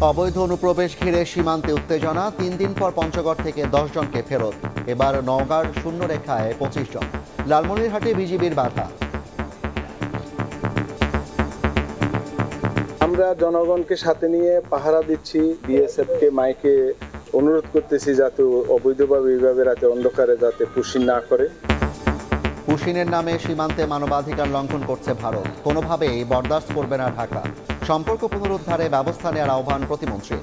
অবৈধ অনুপ্রবেশ ঘিরে সীমান্তে উত্তেজনা, 3 দিন পর পঞ্চগড় থেকে 10 জনকে ফেরত। এবার নওগাঁর শূন্য রেখায় 25 জন। লালমনিরহাটে বিজিবির বাধা। আমরা জনগণকে সাথে নিয়ে পাহারা দিচ্ছি, বিএসএফকে মাইকে অনুরোধ করতেছি যাতে অবৈধভাবে এইভাবে রাতে অন্ধকারে যাতে পুশিং না করে। পুশিনের নামে সীমান্তে মানবাধিকার লঙ্ঘন করছে ভারত, কোনোভাবেই বরদাস্ত করবে না ঢাকা। সম্পর্ক পুনরুদ্ধারে ব্যবস্থা নেওয়ার আহ্বান প্রতিমন্ত্রী।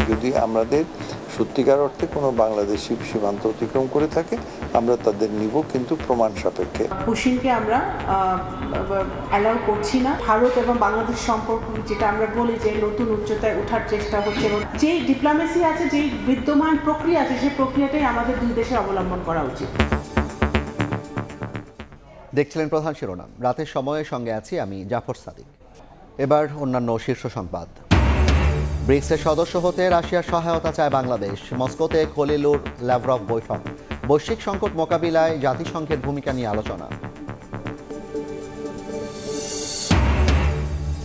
যদি আমাদের সত্যিকার অর্থে কোনো বাংলাদেশি সীমান্ত অতিক্রম করে থাকে, আমরা তাদের নিব, কিন্তু প্রমাণ সাপেক্ষে। পুশিনকে আমরা অ্যালাউ করছি না। ভারত এবং বাংলাদেশ সম্পর্ক যেটা আমরা বলি যে নতুন উচ্চতায় ওঠার চেষ্টা হচ্ছে, এবং যেই ডিপ্লোমেসি আছে, যেই বিদ্যমান প্রক্রিয়া আছে, সেই প্রক্রিয়াটাই আমাদের দুই দেশে অবলম্বন করা উচিত। দেখছিলেন প্রধান শিরোনাম। রাতের সময়ের সঙ্গে আছি আমি জাফর সাদিক। এবার অন্যান্য শীর্ষ সংবাদ। ব্রিক্সের সদস্য হতে রাশিয়ার সহায়তা চায় বাংলাদেশ। মস্কোতে খলিলুর ল্যাভরভ বৈঠক। বৈশ্বিক সংকট মোকাবিলায় জাতিসংঘের ভূমিকা নিয়ে আলোচনা।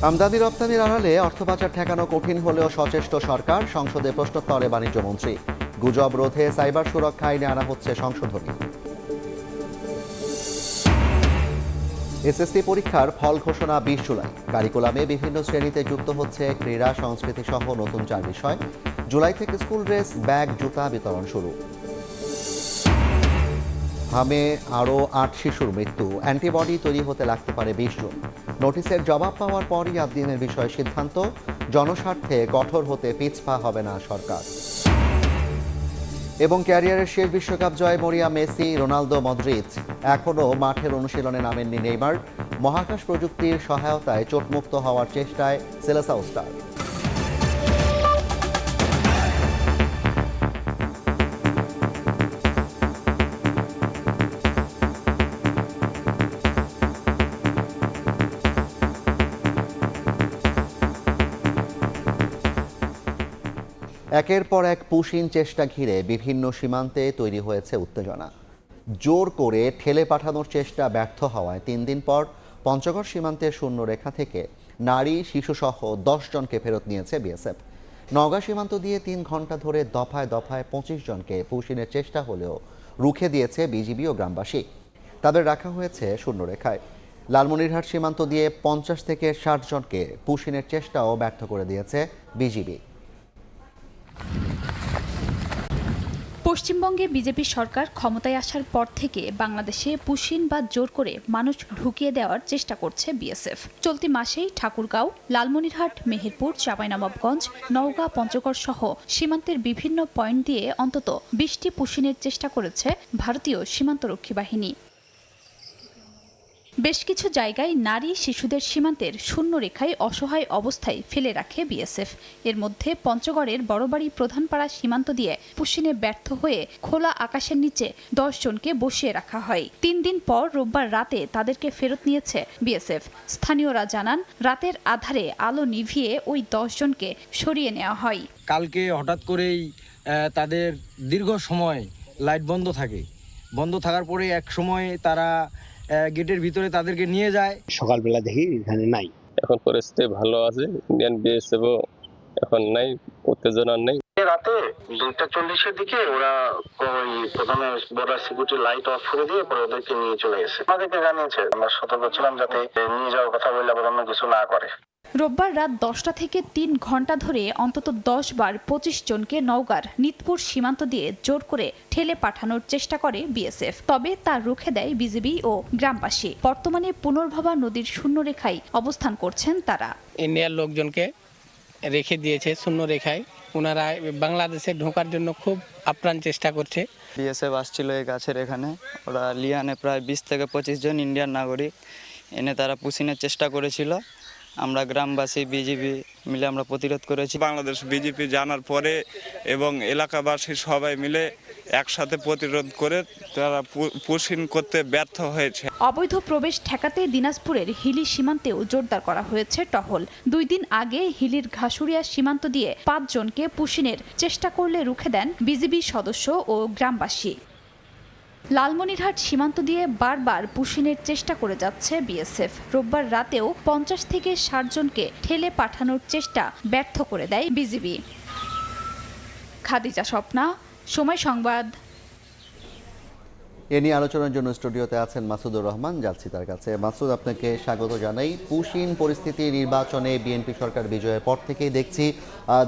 আমদানি রপ্তানির আড়ালে অর্থ পাচার ঠেকানো কঠিন হলেও সচেষ্ট সরকার। সংসদে প্রশ্নোত্তরে বাণিজ্যমন্ত্রী। গুজব রোধে সাইবার সুরক্ষা আইনে আনা হচ্ছে সংশোধনী। এসএসসি পরীক্ষার ফল ঘোষণা 20 জুলাই। কারিকুলামে বিভিন্ন শ্রেণীতে যুক্ত হচ্ছে ক্রীড়া, সংস্কৃতি সহ নতুন 4 বিষয়। জুলাই থেকে স্কুল ড্রেস, ব্যাগ, জুতা বিতরণ শুরু। হামে আরও 8 শিশুর মৃত্যু। অ্যান্টিবডি তৈরি হতে লাগতে পারে 20 জন। নোটিশের জবাব পাওয়ার পরই 8 দিনের বিষয়ে সিদ্ধান্ত। জনস্বার্থে কঠোর হতে পিছপা হবে না সরকার। এবং ক্যারিয়ারের শেষ বিশ্বকাপ জয় মরিয়া মেসি, রোনালদো, মদ্রিচ। এখনও মাঠের অনুশীলনে নামেননি নেইমার। মহাকাশ প্রযুক্তির সহায়তায় চোটমুক্ত হওয়ার চেষ্টায় সেলেসাও স্টার। একের পর এক পুশিন চেষ্টা ঘিরে বিভিন্ন সীমান্তে তৈরি হয়েছে উত্তেজনা। জোর করে ঠেলে পাঠানোর চেষ্টা ব্যর্থ হওয়ায় 3 দিন পর পঞ্চগড় সীমান্তের শূন্য রেখা থেকে নারী, শিশুসহ 10 জনকে ফেরত নিয়েছে বিএসএফ। নওগাঁ সীমান্ত দিয়ে 3 ঘন্টা ধরে দফায় দফায় 25 জনকে পুশিনের চেষ্টা হলেও রুখে দিয়েছে বিজিবি ও গ্রামবাসী। তাদের রাখা হয়েছে শূন্য রেখায়। লালমনিরহাট সীমান্ত দিয়ে 50 থেকে 60 জনকে পুশিনের চেষ্টাও ব্যর্থ করে দিয়েছে বিজিবি। পশ্চিমবঙ্গে বিজেপি সরকার ক্ষমতায় আসার পর থেকে বাংলাদেশে পুশিন বা জোর করে মানুষ ঢুকিয়ে দেওয়ার চেষ্টা করছে বিএসএফ। চলতি মাসেই ঠাকুরগাঁও, লালমনিরহাট, মেহেরপুর, চাঁপাইনবাবগঞ্জ, নওগাঁ, পঞ্চগড় সহ সীমান্তের বিভিন্ন পয়েন্ট দিয়ে অন্তত 20টি পুশিনের চেষ্টা করেছে ভারতীয় সীমান্তরক্ষী বাহিনী। বেশ কিছু জায়গায় নারী, শিশুদের সীমান্তের শূন্য রেখায় অসহায় অবস্থায় ফেলে রাখে বিএসএফ। এর মধ্যে পঞ্চগড়ের বড়বাড়ি প্রধানপাড়া সীমান্ত দিয়ে পুশিনে ব্যর্থ হয়ে খোলা আকাশের নিচে 10 জনকে বসিয়ে রাখা হয়। 3 দিন পর রোববার রাতে তাদেরকে ফেরত নিয়েছে বিএসএফ। স্থানীয়রা জানান, রাতের আধারে আলো নিভিয়ে ওই 10 জনকে সরিয়ে নেওয়া হয়। কালকে হঠাৎ করেই তাদের দীর্ঘ সময় লাইট বন্ধ থাকে। বন্ধ থাকার পরে এক সময় তারা গেটের ভিতরে তাদেরকে নিয়ে যায়। সকালবেলা দেখি এখানে নাই। এখন পরিস্থিতি ভালো আছে, ইন্ডিয়ান বিএসএফও এখন নাই, উত্তেজনা নেই। রাতে 2:40-এর দিকে ওরা প্রথমে বর্ডার সিকিউরিটি লাইট অফ করে দিয়ে পরে ওদেরকে নিয়ে চলে গেছে। আমাদেরকে জানিয়েছে, আমরা সতর্ক ছিলাম যাতে নিয়ে যাওয়ার কথা বললে আবার অন্য কিছু না করে। রোববার রাত 10টা থেকে 3 ঘন্টা ধরে অন্তত 10 বার 25 জনকে নওগাঁর নিতপুর সীমান্ত দিয়ে জোর করে ঠেলে পাঠানোর চেষ্টা করে বিএসএফ। তবে তা রুখে দেয় বিজিবি ও গ্রামবাসী। বর্তমানে পুনর্ভবা নদীর শূন্য রেখায় অবস্থান করছেন তারা। ইন্ডিয়ার লোকজনকে রেখে দিয়েছে শূন্য রেখায়। ওনারা বাংলাদেশে ঢোকার জন্য খুব আপ্রাণ চেষ্টা করছে। বিএসএফ আসছিল এই গাছের এখানে। ওরা লিয়ানে প্রায় 20 থেকে 25 জন ইন্ডিয়ান নাগরিক এনে তারা পুশিনের চেষ্টা করেছিল। আমরা গ্রামবাসী, বিজিবি মিলে আমরা প্রতিরোধ করেছি। বাংলাদেশ বিজেপি জানার পরে এবং এলাকাবাসী সবাই মিলে একসাথে প্রতিরোধ করে তারা পুশিন করতে ব্যর্থ হয়েছে। অবৈধ প্রবেশ ঠেকাতে দিনাজপুরের হিলি সীমান্তেও জোরদার করা হয়েছে টহল। 2 দিন আগে হিলির ঘাসুরিয়া সীমান্ত দিয়ে 5 জনকে পুশিনের চেষ্টা করলে রুখে দেন বিজিবি সদস্য ও গ্রামবাসী। লালমনিরহাট সীমান্ত দিয়ে বারবার পুশিনের চেষ্টা করে যাচ্ছে বিএসএফ। রোববার রাতেও 50 থেকে 60 জনকে ঠেলে পাঠানোর চেষ্টা ব্যর্থ করে দেয় বিজিবি। খাদিজা স্বপ্না, সময় সংবাদ। এ নিয়ে আলোচনার জন্য স্টুডিওতে আছেন মাসুদুর রহমান, যাচ্ছি তার কাছে। মাসুদ, আপনাকে স্বাগত জানাই। পুশিন পরিস্থিতি নির্বাচনে বিএনপি সরকার বিজয়ের পর থেকেই দেখছি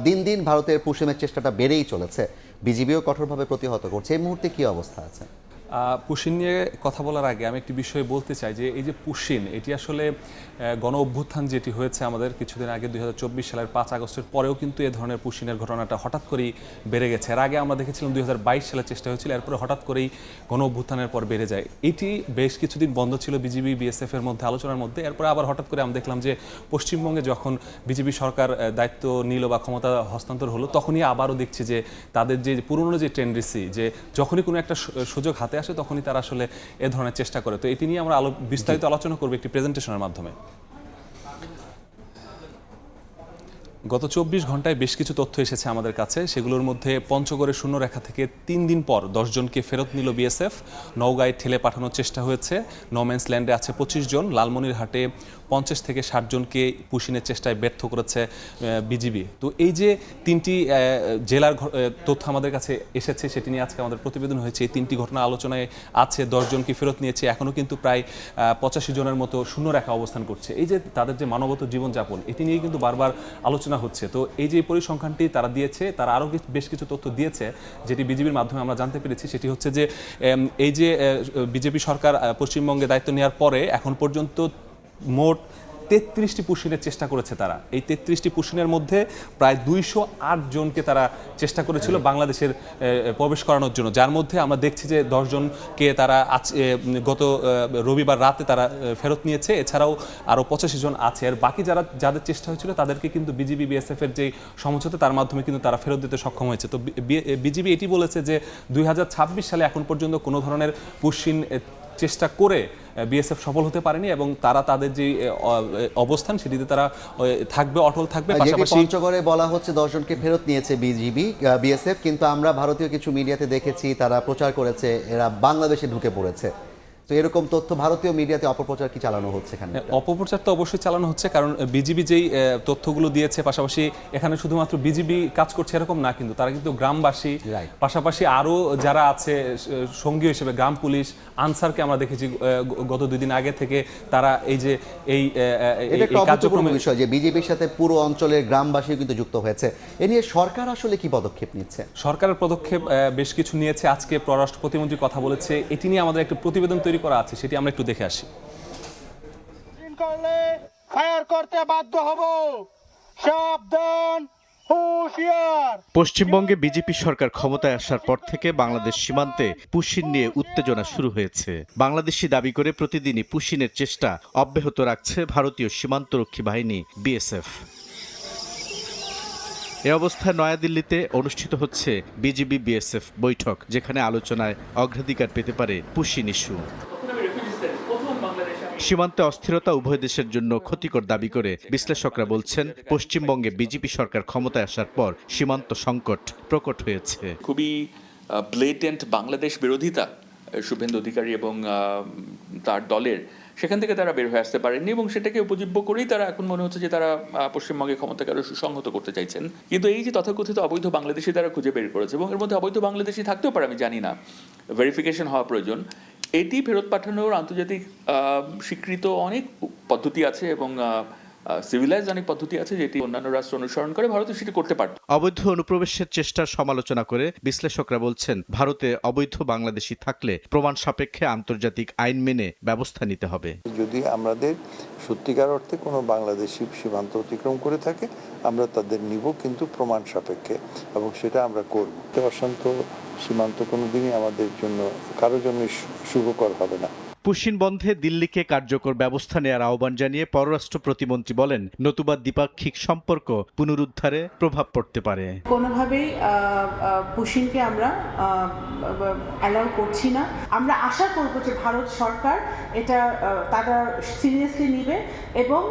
দিন দিন ভারতের পুশিনের চেষ্টাটা বেড়েই চলেছে, বিজিবিও কঠোরভাবে প্রতিহত করছে। এই মুহূর্তে কি অবস্থা আছে? পুশিন নিয়ে কথা বলার আগে আমি একটি বিষয় বলতে চাই যে এই যে পুশিন, এটি আসলে গণ অভ্যুত্থান যেটি হয়েছে আমাদের কিছুদিন আগে 2024 সালের 5 আগস্টের পরেও কিন্তু এ ধরনের পুশিনের ঘটনাটা হঠাৎ করেই বেড়ে গেছে। এর আগে আমরা দেখেছিলাম 2022 সালে চেষ্টা হয়েছিল, এরপরে হঠাৎ করেই গণ অভ্যুত্থানের পর বেড়ে যায়। এটি বেশ কিছুদিন বন্ধ ছিল বিজিবি বিএসএফ এর মধ্যে আলোচনার মধ্যে। এরপরে আবার হঠাৎ করে আমরা দেখলাম যে পশ্চিমবঙ্গে যখন বিজেপি সরকার দায়িত্ব নিল বা ক্ষমতা হস্তান্তর হলো, তখনই আবারও দেখছি যে তাদের যে পুরনো যে টেন্ডেন্সি, যে যখনই কোনো একটা সুযোগ হাতে আসে তখনই তারা আসলে এ ধরনের চেষ্টা করে। তো এটি নিয়ে আমরা বিস্তারিত আলোচনা করব একটি প্রেজেন্টেশনের মাধ্যমে। গত 24 ঘন্টায় বেশ কিছু তথ্য এসেছে আমাদের কাছে। সেগুলোর মধ্যে পঞ্চগড়ের শূন্যরেখা থেকে 3 দিন পর 10 জনকে ফেরত নিল বিএসএফ। নওগাঁয় ঠেলে পাঠানোর চেষ্টা হয়েছে। নোম্যান্স ল্যান্ডে আছে 25 জন। লালমনিরহাটে 50 থেকে 60 জনকে পুশিনের চেষ্টায় ব্যর্থ করেছে বিজিবি। তো এই যে 3টি জেলার তথ্য আমাদের কাছে এসেছে, সেটি নিয়ে আজকে আমাদের প্রতিবেদন হয়েছে। এই 3টি ঘটনা আলোচনায় আছে। 10 জনকে ফেরত নিয়েছে। এখনও কিন্তু প্রায় 85 জনের মতো শূন্যরেখা অবস্থান করছে। এই যে তাদের যে মানবত জীবনযাপন, এটি নিয়ে কিন্তু বারবার আলোচনা হচ্ছে। তো এই যে পরিসংখ্যানটি তারা দিয়েছে, তারা আরও বেশ কিছু তথ্য দিয়েছে যেটি বিজিবির মাধ্যমে আমরা জানতে পেরেছি। সেটি হচ্ছে যে এই যে বিজেপি সরকার পশ্চিমবঙ্গে দায়িত্ব নেওয়ার পরে এখন পর্যন্ত মোট 33টি পুশিনের চেষ্টা করেছে তারা। এই 33টি পুশিনের মধ্যে প্রায় 208 জনকে তারা চেষ্টা করেছিল বাংলাদেশের প্রবেশ করানোর জন্য, যার মধ্যে আমরা দেখছি যে 10 জনকে তারা গত রবিবার রাতে তারা ফেরত নিয়েছে। এছাড়াও আরও 85 জন আছে। আর বাকি যাদের চেষ্টা হয়েছিল তাদেরকে কিন্তু বিজিবি বিএসএফ এর যে সমঝোতা, তার মাধ্যমে কিন্তু তারা ফেরত দিতে সক্ষম হয়েছে। তো বিজিবি এটি বলেছে যে 2026 সালে এখন পর্যন্ত কোনো ধরনের পুশিন চেষ্টা করে বিএসএফ সফল হতে পারেনি এবং তারা তাদের যে অবস্থান সেটিতে তারা থাকবে, অটল থাকবে। পাশাপাশি পঞ্চগড়ে বলা হচ্ছে 10 জনকে ফেরত নিয়েছে বিজিবি বিএসএফ, কিন্তু আমরা ভারতীয় কিছু মিডিয়াতে দেখেছি তারা প্রচার করেছে এরা বাংলাদেশে ঢুকে পড়েছে। তো এরকম তথ্য ভারতীয় মিডিয়াতে অপপ্রচার কি চালানো হচ্ছে এখানে? অপপ্রচার তো অবশ্যই চালানো হচ্ছে, কারণ বিজিবি যেই তথ্যগুলো দিয়েছে, পাশাপাশি এখানে শুধুমাত্র বিজিবি কাজ করছে এরকম না, কিন্তু তারা কিন্তু গ্রামবাসী, পাশাপাশি আরও যারা আছে সঙ্গী হিসেবে গ্রাম পুলিশ, আনসারকে আমরা দেখেছি গত 2 দিন আগে থেকে তারা এই যে এই কার্যক্রমের বিষয় যে বিজেপির সাথে পুরো অঞ্চলের গ্রামবাসী কিন্তু যুক্ত হয়েছে। এ নিয়ে সরকার আসলে কি পদক্ষেপ নিচ্ছে? সরকারের পদক্ষেপ বেশ কিছু নিয়েছে। আজকে পররাষ্ট্র প্রতিমন্ত্রী কথা বলেছে। এটি নিয়ে আমাদের একটা প্রতিবেদন তৈরি করা আছে, সেটি আমরা একটু দেখে আসি। ফায়ার করতে বাধ্য হব, সাবধান, হুঁশিয়ার। পশ্চিমবঙ্গে বিজেপি সরকার ক্ষমতায় আসার পর থেকে বাংলাদেশ সীমান্তে পুশিন নিয়ে উত্তেজনা শুরু হয়েছে। বাংলাদেশি দাবি করে প্রতিদিনই পুশিনের চেষ্টা অব্যাহত রাখছে ভারতীয় সীমান্তরক্ষী বাহিনী বিএসএফ। এ অবস্থায় নয়াদিল্লিতে অনুষ্ঠিত হচ্ছে বিজিবি বিএসএফ বৈঠক, যেখানে আলোচনায় অগ্রাধিকার পেতে পারে পুশিন ইস্যু। সীমান্তে অস্থিরতা উভয় দেশের জন্য ক্ষতিকর দাবি করে বিশ্লেষকরা বলছেন, পশ্চিমবঙ্গে বিজেপি সরকার ক্ষমতায় আসার পর সীমান্ত সংকট প্রকট হয়েছে। খুবই ব্লেটেন্ট বাংলাদেশ বিরোধিতা শুভেন্দু অধিকারী এবং তার দলের, সেখান থেকে তারা বের হয়ে আসতে পারেননি এবং সেটাকে উপজীব্য করেই তারা এখন মনে হচ্ছে যে তারা পশ্চিমবঙ্গে ক্ষমতাকে আরো সুসংহত করতে চাইছেন। কিন্তু এই যে তথাকথিত অবৈধ বাংলাদেশি তারা খুঁজে বের করেছে, এবং এর মধ্যে অবৈধ বাংলাদেশি থাকতেও পারে, আমি জানি না, ভেরিফিকেশন হওয়া প্রয়োজন। এটি ফেরত পাঠানোর আন্তর্জাতিক স্বীকৃত অনেক পদ্ধতি আছে এবং সিভিলাইজ অনেক পদ্ধতি আছে যেটি অন্যান্য রাষ্ট্র অনুসরণ করে, ভারতে সেটি করতে পারত। অবৈধ অনুপ্রবেশের চেষ্টার সমালোচনা করে বিশ্লেষকরা বলছেন, ভারতে অবৈধ বাংলাদেশি থাকলে প্রমাণ সাপেক্ষে আন্তর্জাতিক আইন মেনে ব্যবস্থা নিতে হবে। যদি আমাদের সত্যিকার অর্থে কোনো বাংলাদেশি সীমান্ত অতিক্রম করে থাকে, আমরা তাদের নিব, কিন্তু প্রমাণ সাপেক্ষে, এবং সেটা আমরা করব। অশান্ত সীমান্ত কোনোদিনই আমাদের জন্য, কারোর জন্য শুভকর হবে না। পুশিন বন্ধে দিল্লিকে কার্যকর ব্যবস্থা নেওয়ার আহ্বান জানিয়ে পররাষ্ট্র প্রতিমন্ত্রী বলেন, নতুবা দ্বিপাক্ষিক সম্পর্ক পুনরুদ্ধারে প্রভাব পড়তে পারে। কোনোভাবেই পুশিনকে আমরা অ্যালাউ করছি না। আমরা আশা করব যে ভারত সরকার এটা তারা সিরিয়াসলি নেবে এবং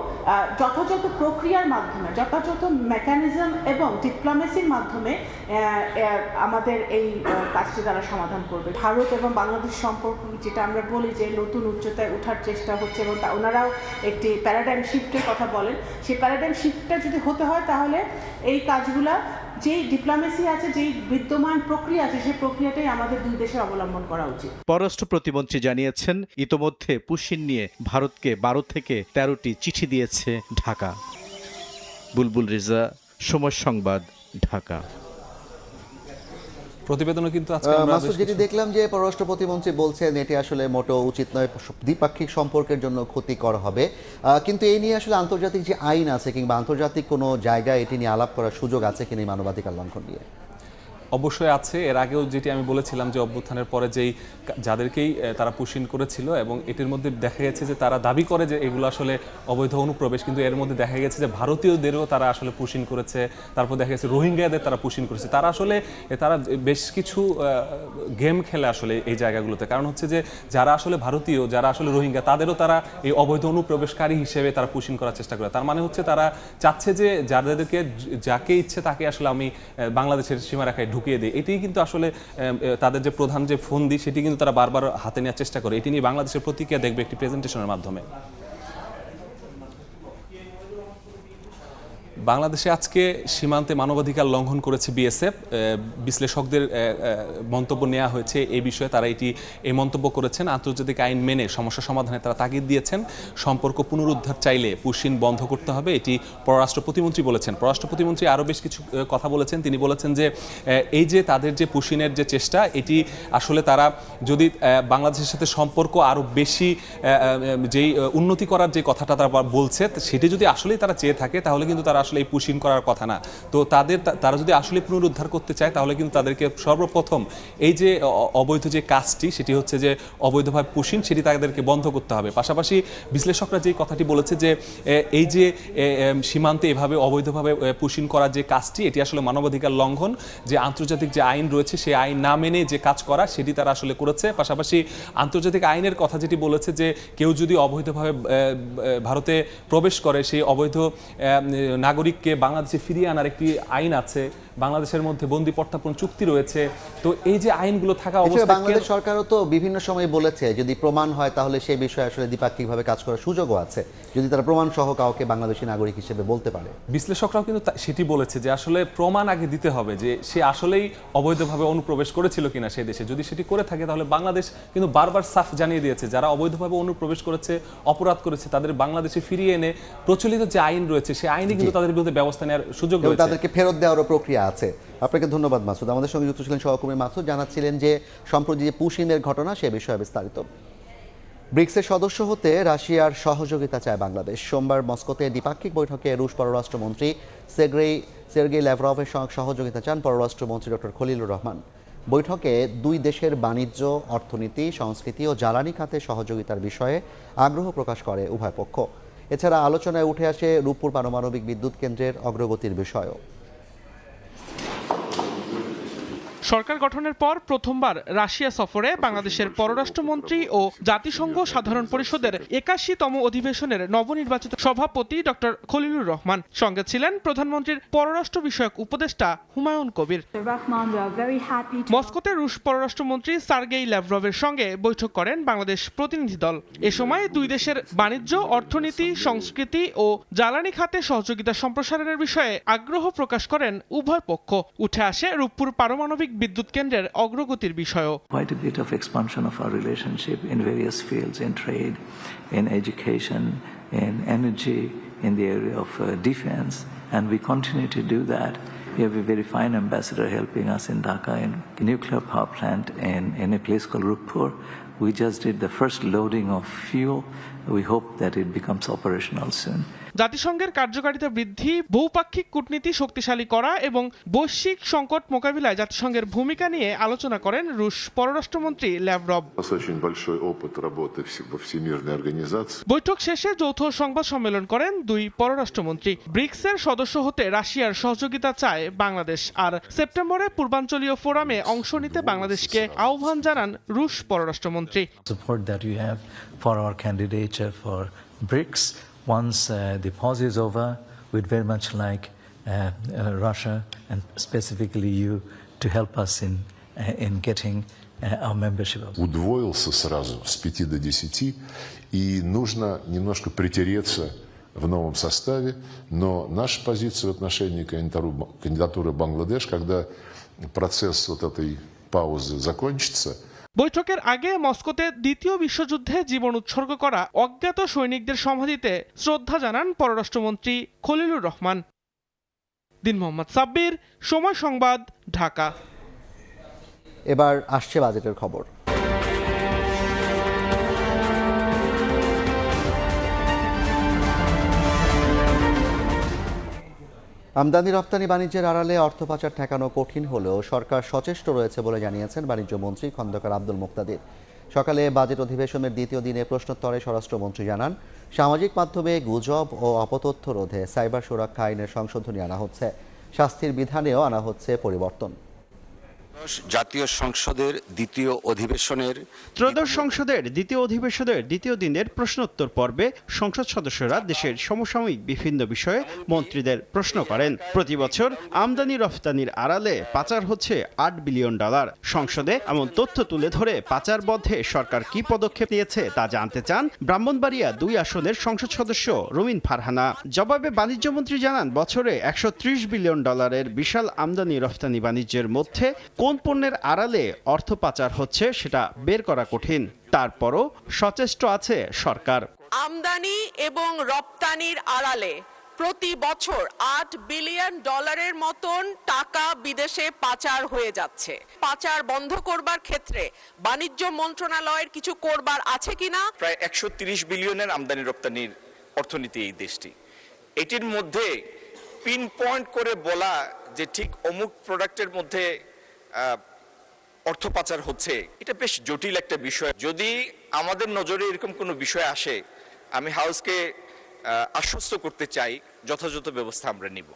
যথাযথ প্রক্রিয়ার মাধ্যমে, যথাযথ মেকানিজম এবং ডিপ্লোমেসির মাধ্যমে আমাদের এই কাজটি তারা সমাধান করবে। ভারত এবং বাংলাদেশ সম্পর্ক যেটা আমরা বলি যে নতুন উচ্চতায় ওঠার চেষ্টা হচ্ছে এবং ওনারাও একটি প্যারাডাইম শিফটের কথা বলেন, সেই প্যারাডাইম শিফটটা যদি হতে হয় তাহলে এই কাজগুলা যেই ডিপ্লোমেসি আছে, যেই বিদ্যমান প্রক্রিয়া আছে, সেই প্রক্রিয়াটাই আমাদের দুই দেশে অবলম্বন করা উচিত। পররাষ্ট্র প্রতিমন্ত্রী জানিয়েছেন, ইতোমধ্যে পুশিন নিয়ে ভারতকে 12 থেকে 13টি চিঠি দিয়েছে ঢাকা। বুলবুল রেজা, সময় সংবাদ, ঢাকা। প্রতিবেদনও কিন্তু আজকে মাসুদ, যেটি দেখলাম যে পররাষ্ট্র প্রতিমন্ত্রী বলছেন এটি আসলে মোটেও উচিত নয়, দ্বিপাক্ষিক সম্পর্কের জন্য ক্ষতিকর হবে, কিন্তু এই নিয়ে আসলে আন্তর্জাতিক যে আইন আছে কিংবা আন্তর্জাতিক কোনো জায়গায় এটি নিয়ে আলাপ করার সুযোগ আছে কিনা মানবাধিকার লঙ্ঘন নিয়ে? অবশ্যই আছে। এর আগেও যেটি আমি বলেছিলাম যে অভ্যুত্থানের পরে যাদেরকেই তারা পুশিন করেছিল এবং এটির মধ্যে দেখা গেছে যে তারা দাবি করে যে এগুলো আসলে অবৈধ অনুপ্রবেশ, কিন্তু এর মধ্যে দেখা গেছে যে ভারতীয়দেরও তারা আসলে পুশিন করেছে। তারপর দেখা গেছে রোহিঙ্গাদের তারা পুশিন করেছে। তারা বেশ কিছু গেম খেলে আসলে এই জায়গাগুলোতে। কারণ হচ্ছে যে যারা আসলে ভারতীয়, যারা আসলে রোহিঙ্গা, তাদেরও তারা এই অবৈধ অনুপ্রবেশকারী হিসেবে তারা পুশিন করার চেষ্টা করে। তার মানে হচ্ছে তারা চাচ্ছে যে যাকে ইচ্ছে তাকে আসলে আমি বাংলাদেশের সীমারেখায় ঢুকিয়ে দিই। এটি কিন্তু আসলে তাদের যে প্রধান যে ফন্দি, সেটি কিন্তু তারা বারবার হাতে নেওয়ার চেষ্টা করে। এটি নিয়ে বাংলাদেশের প্রতিক্রিয়া দেখবে একটি প্রেজেন্টেশনের মাধ্যমে। বাংলাদেশে আজকে সীমান্তে মানবাধিকার লঙ্ঘন করেছে বিএসএফ। বিশ্লেষকদের মন্তব্য নেওয়া হয়েছে এই বিষয়ে। তারা এই মন্তব্য করেছেন। আন্তর্জাতিক আইন মেনে সমস্যা সমাধানে তারা তাগিদ দিয়েছেন। সম্পর্ক পুনরুদ্ধার চাইলে পুশিন বন্ধ করতে হবে, এটি পররাষ্ট্র প্রতিমন্ত্রী বলেছেন। পররাষ্ট্র প্রতিমন্ত্রী আরও বেশ কিছু কথা বলেছেন। তিনি বলেছেন যে এই যে তাদের যে পুশিনের যে চেষ্টা, এটি আসলে তারা যদি বাংলাদেশের সাথে সম্পর্ক আরও বেশি যেই উন্নতি করার যে কথাটা তারা বলছে, সেটি যদি আসলেই তারা চেয়ে থাকে তাহলে কিন্তু তারা আসলে এই পুশিন করার কথা না। তো তারা যদি আসলে পুনরুদ্ধার করতে চায় তাহলে কিন্তু তাদেরকে সর্বপ্রথম এই যে অবৈধ যে কাজটি, সেটি হচ্ছে যে অবৈধভাবে পুশিন, সেটি তাদেরকে বন্ধ করতে হবে। পাশাপাশি বিশ্লেষকরা যে কথাটি বলেছে যে এই যে সীমান্তে এভাবে অবৈধভাবে পুশিন করার যে কাজটি, এটি আসলে মানবাধিকার লঙ্ঘন। যে আন্তর্জাতিক যে আইন রয়েছে সেই আইন না মেনে যে কাজ করা, সেটি তারা আসলে করেছে। পাশাপাশি আন্তর্জাতিক আইনের কথা যেটি বলেছে যে কেউ যদি অবৈধভাবে ভারতে প্রবেশ করে, সেই অবৈধ নাগরিককে বাংলাদেশে ফিরিয়ে আনার একটি আইন আছে। বাংলাদেশের মধ্যে বন্দি প্রত্যার্পণ চুক্তি রয়েছে। তো এই যে আইনগুলো থাকা অবস্থায় বাংলাদেশ সরকারও তো বিভিন্ন সময় বলেছে যদি প্রমাণ হয় তাহলে সেই বিষয়ে আসলে দ্বিপাক্ষিকভাবে কাজ করার সুযোগও আছে, যদি তারা প্রমাণ সহ কাউকে বাংলাদেশি নাগরিক হিসেবে বলতে পারে। বিশ্লেষকরাও কিন্তু সেটি বলেছে যে আসলে প্রমাণ আগে দিতে হবে যে সে আসলেই অবৈধভাবে অনুপ্রবেশ করেছিল কিনা সেই দেশে। যদি সেটি করে থাকে তাহলে বাংলাদেশ কিন্তু বারবার সাফ জানিয়ে দিয়েছে যারা অবৈধভাবে অনুপ্রবেশ করেছে, অপরাধ করেছে, তাদের বাংলাদেশে ফিরিয়ে এনে প্রচলিত যে আইন রয়েছে সেই আইনে কিন্তু তাদের বিরুদ্ধে ব্যবস্থা নেওয়ার সুযোগ রয়েছে, তাদেরকে ফেরত দেওয়ারও প্রক্রিয়া আছে। আপনাকে ধন্যবাদ মাসুদ। আমাদের সঙ্গে যুক্ত ছিলেন সহকর্মী মাসুদ, জানাচ্ছিলেন যে সম্প্রতি যে পুশিনের ঘটনা সে বিষয়ে বিস্তারিত। ব্রিক্সের সদস্য হতে রাশিয়ার সহযোগিতা চায় বাংলাদেশ। সোমবার মস্কোতে দ্বিপাক্ষিক বৈঠকে রুশ পররাষ্ট্রমন্ত্রী সের্গেই ল্যাভরভের সঙ্গে সহযোগিতা চান পররাষ্ট্রমন্ত্রী ডক্টর খলিলুর রহমান। বৈঠকে দুই দেশের বাণিজ্য, অর্থনীতি, সংস্কৃতি ও জ্বালানি খাতে সহযোগিতার বিষয়ে আগ্রহ প্রকাশ করে উভয় পক্ষ। এছাড়া আলোচনায় উঠে আসে রূপপুর পারমাণবিক বিদ্যুৎ কেন্দ্রের অগ্রগতির বিষয়ও। সরকার গঠনের পর প্রথমবার রাশিয়া সফরে বাংলাদেশের পররাষ্ট্রমন্ত্রী ও জাতিসংঘ সাধারণ পরিষদের ৮১তম অধিবেশনের নবনির্বাচিত সভাপতি ডক্টর খলিলুর রহমান। সঙ্গে ছিলেন প্রধানমন্ত্রীর পররাষ্ট্র বিষয়ক উপদেষ্টা হুমায়ুন কবির। মস্কোতে রুশ পররাষ্ট্রমন্ত্রী সার্গেই ল্যাভরভের সঙ্গে বৈঠক করেন বাংলাদেশ প্রতিনিধি দল। এ সময় দুই দেশের বাণিজ্য, অর্থনীতি, সংস্কৃতি ও জ্বালানি খাতে সহযোগিতা সম্প্রসারণের বিষয়ে আগ্রহ প্রকাশ করেন উভয় পক্ষ। উঠে আসে রূপপুর পারমাণবিক বিদ্যুৎ কেন্দ্রের অগ্রগতির বিষয়ও। Quite a bit of expansion of our relationship in various fields, in trade, in education, in energy, in the area of defense, and we continue to do that. We have a very fine ambassador helping us in Dhaka in a nuclear power plant in a place called Rupur. We just did the first loading of fuel. We hope that it becomes operational soon. জাতিসংঘের কার্যকারিতা বৃদ্ধি, বহুপাক্ষিক কূটনীতি শক্তিশালী করা এবং বৈশ্বিক সংকট মোকাবিলায় জাতিসংঘের ভূমিকা নিয়ে আলোচনা করেন রুশ পররাষ্ট্রমন্ত্রী ল্যাভরভ। বৈঠক শেষে যৌথ সংবাদ সম্মেলন করেন দুই পররাষ্ট্রমন্ত্রী। ব্রিক্সের সদস্য হতে রাশিয়ার সহযোগিতা চায় বাংলাদেশ, আর সেপ্টেম্বরে পূর্বাঞ্চলীয় ফোরামে অংশ নিতে বাংলাদেশকে আহ্বান জানান রুশ পররাষ্ট্রমন্ত্রী। Support that you have for our candidature for BRICS. Once the pause is over, we'd very much like Russia and specifically you to help us in getting our membership. Удвоился сразу с 5 до 10, и нужно немножко притереться в новом составе, но наша позиция в отношении кандидатуры Бангладеш, когда процесс вот этой паузы закончится. বৈঠকের আগে মস্কোতে দ্বিতীয় বিশ্বযুদ্ধে জীবন উৎসর্গ করা অজ্ঞাত সৈনিকদের সমাধিতে শ্রদ্ধা জানান পররাষ্ট্রমন্ত্রী খলিলুর রহমান। দিন মোহাম্মদ সাব্বির, সময় সংবাদ, ঢাকা। এবার আসছে বাজেটের খবর। আমদানি রপ্তানি বাণিজ্যের আড়ালে অর্থ পাচার ঠেকানো কঠিন হলেও সরকার সচেষ্ট রয়েছে বলে জানিয়েছেন বাণিজ্য মন্ত্রী খন্দকার আব্দুল মুক্তাদির। সকালে বাজেট অধিবেশনের দ্বিতীয় দিনে প্রশ্নোত্তরে স্বরাষ্ট্রমন্ত্রী জানান, সামাজিক মাধ্যমে গুজব ও অপতথ্য রোধে সাইবার সুরক্ষা আইনের সংশোধনী আনা হচ্ছে, শাস্তির বিধানেও আনা হচ্ছে পরিবর্তন। জাতীয় সংসদের দ্বিতীয় অধিবেশনের দ্বিতীয় অধিবেশনের দ্বিতীয় দিনের প্রশ্নোত্তর পর্বে সংসদ সদস্যরা দেশের সমসাময়িক বিভিন্ন বিষয়ে মন্ত্রীদের প্রশ্ন করেন। প্রতি বছর আমদানি রফতানির আড়ালে পাচার হচ্ছে $8 বিলিয়ন। সংসদে এমন তথ্য তুলে ধরে পাচার বন্ধে সরকার কি পদক্ষেপ নিয়েছে তা জানতে চান ব্রাহ্মণবাড়িয়া 2 আসনের সংসদ সদস্য রুমিন ফারহানা। জবাবে বাণিজ্য মন্ত্রী জানান, বছরে $130 বিলিয়ন বিশাল আমদানি রফতানি বাণিজ্যের মধ্যে কোন পণ্যের আড়ালে অর্থ পাচার হচ্ছে সেটা বের করা কঠিন, তারপরও সচেষ্ট আছে সরকার। আমদানি এবং রপ্তানির আড়ালে প্রতি বছর $8 বিলিয়ন মতন টাকা বিদেশে পাচার হয়ে যাচ্ছে। পাচার বন্ধ করবার ক্ষেত্রে বাণিজ্য মন্ত্রণালয়ের কিছু করবার আছে কিনা? প্রায় 130 বিলিয়নের আমদানি রপ্তানির অর্থনীতি এই দেশটি। এটির মধ্যে পিন পয়েন্ট করে বলা যে ঠিক অমুক প্রোডাক্টের মধ্যে অর্থ পাচার হচ্ছে, এটা বেশ জটিল একটা বিষয়। যদি আমাদের নজরে এরকম কোনো বিষয় আসে, আমি হাউসকে আশ্বস্ত করতে চাই যথাযথ ব্যবস্থা আমরা নিব।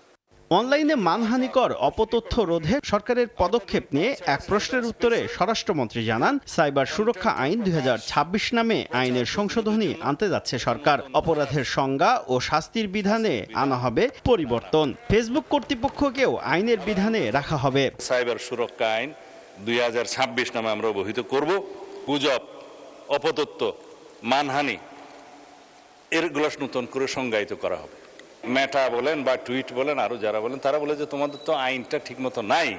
অনলাইনে মানহানিকর অপতথ্য রোধে সরকারের পদক্ষেপ নিয়ে এক প্রশ্নের উত্তরে স্বরাষ্ট্রমন্ত্রী জানান, সাইবার সুরক্ষা আইন 2026 নামে আইনের সংশোধনী আনতে যাচ্ছে সরকার। অপরাধের সংজ্ঞা ও শাস্তির বিধানে আনা হবে পরিবর্তন। ফেসবুক কর্তৃপক্ষকেও আইনের বিধানে রাখা হবে। সাইবার সুরক্ষা আইন 2026 নামে আমরা অবহিত করব। গুজব, অপতথ্য, মানহানি এরগুলো নতুন করে সংজ্ঞায়িত করা হবে। মেটা বলেন বা টুইট বলেন, আরো যারা বলেন, তারা বলে যে তোমাদের তো আইনটা ঠিক মতো নাই,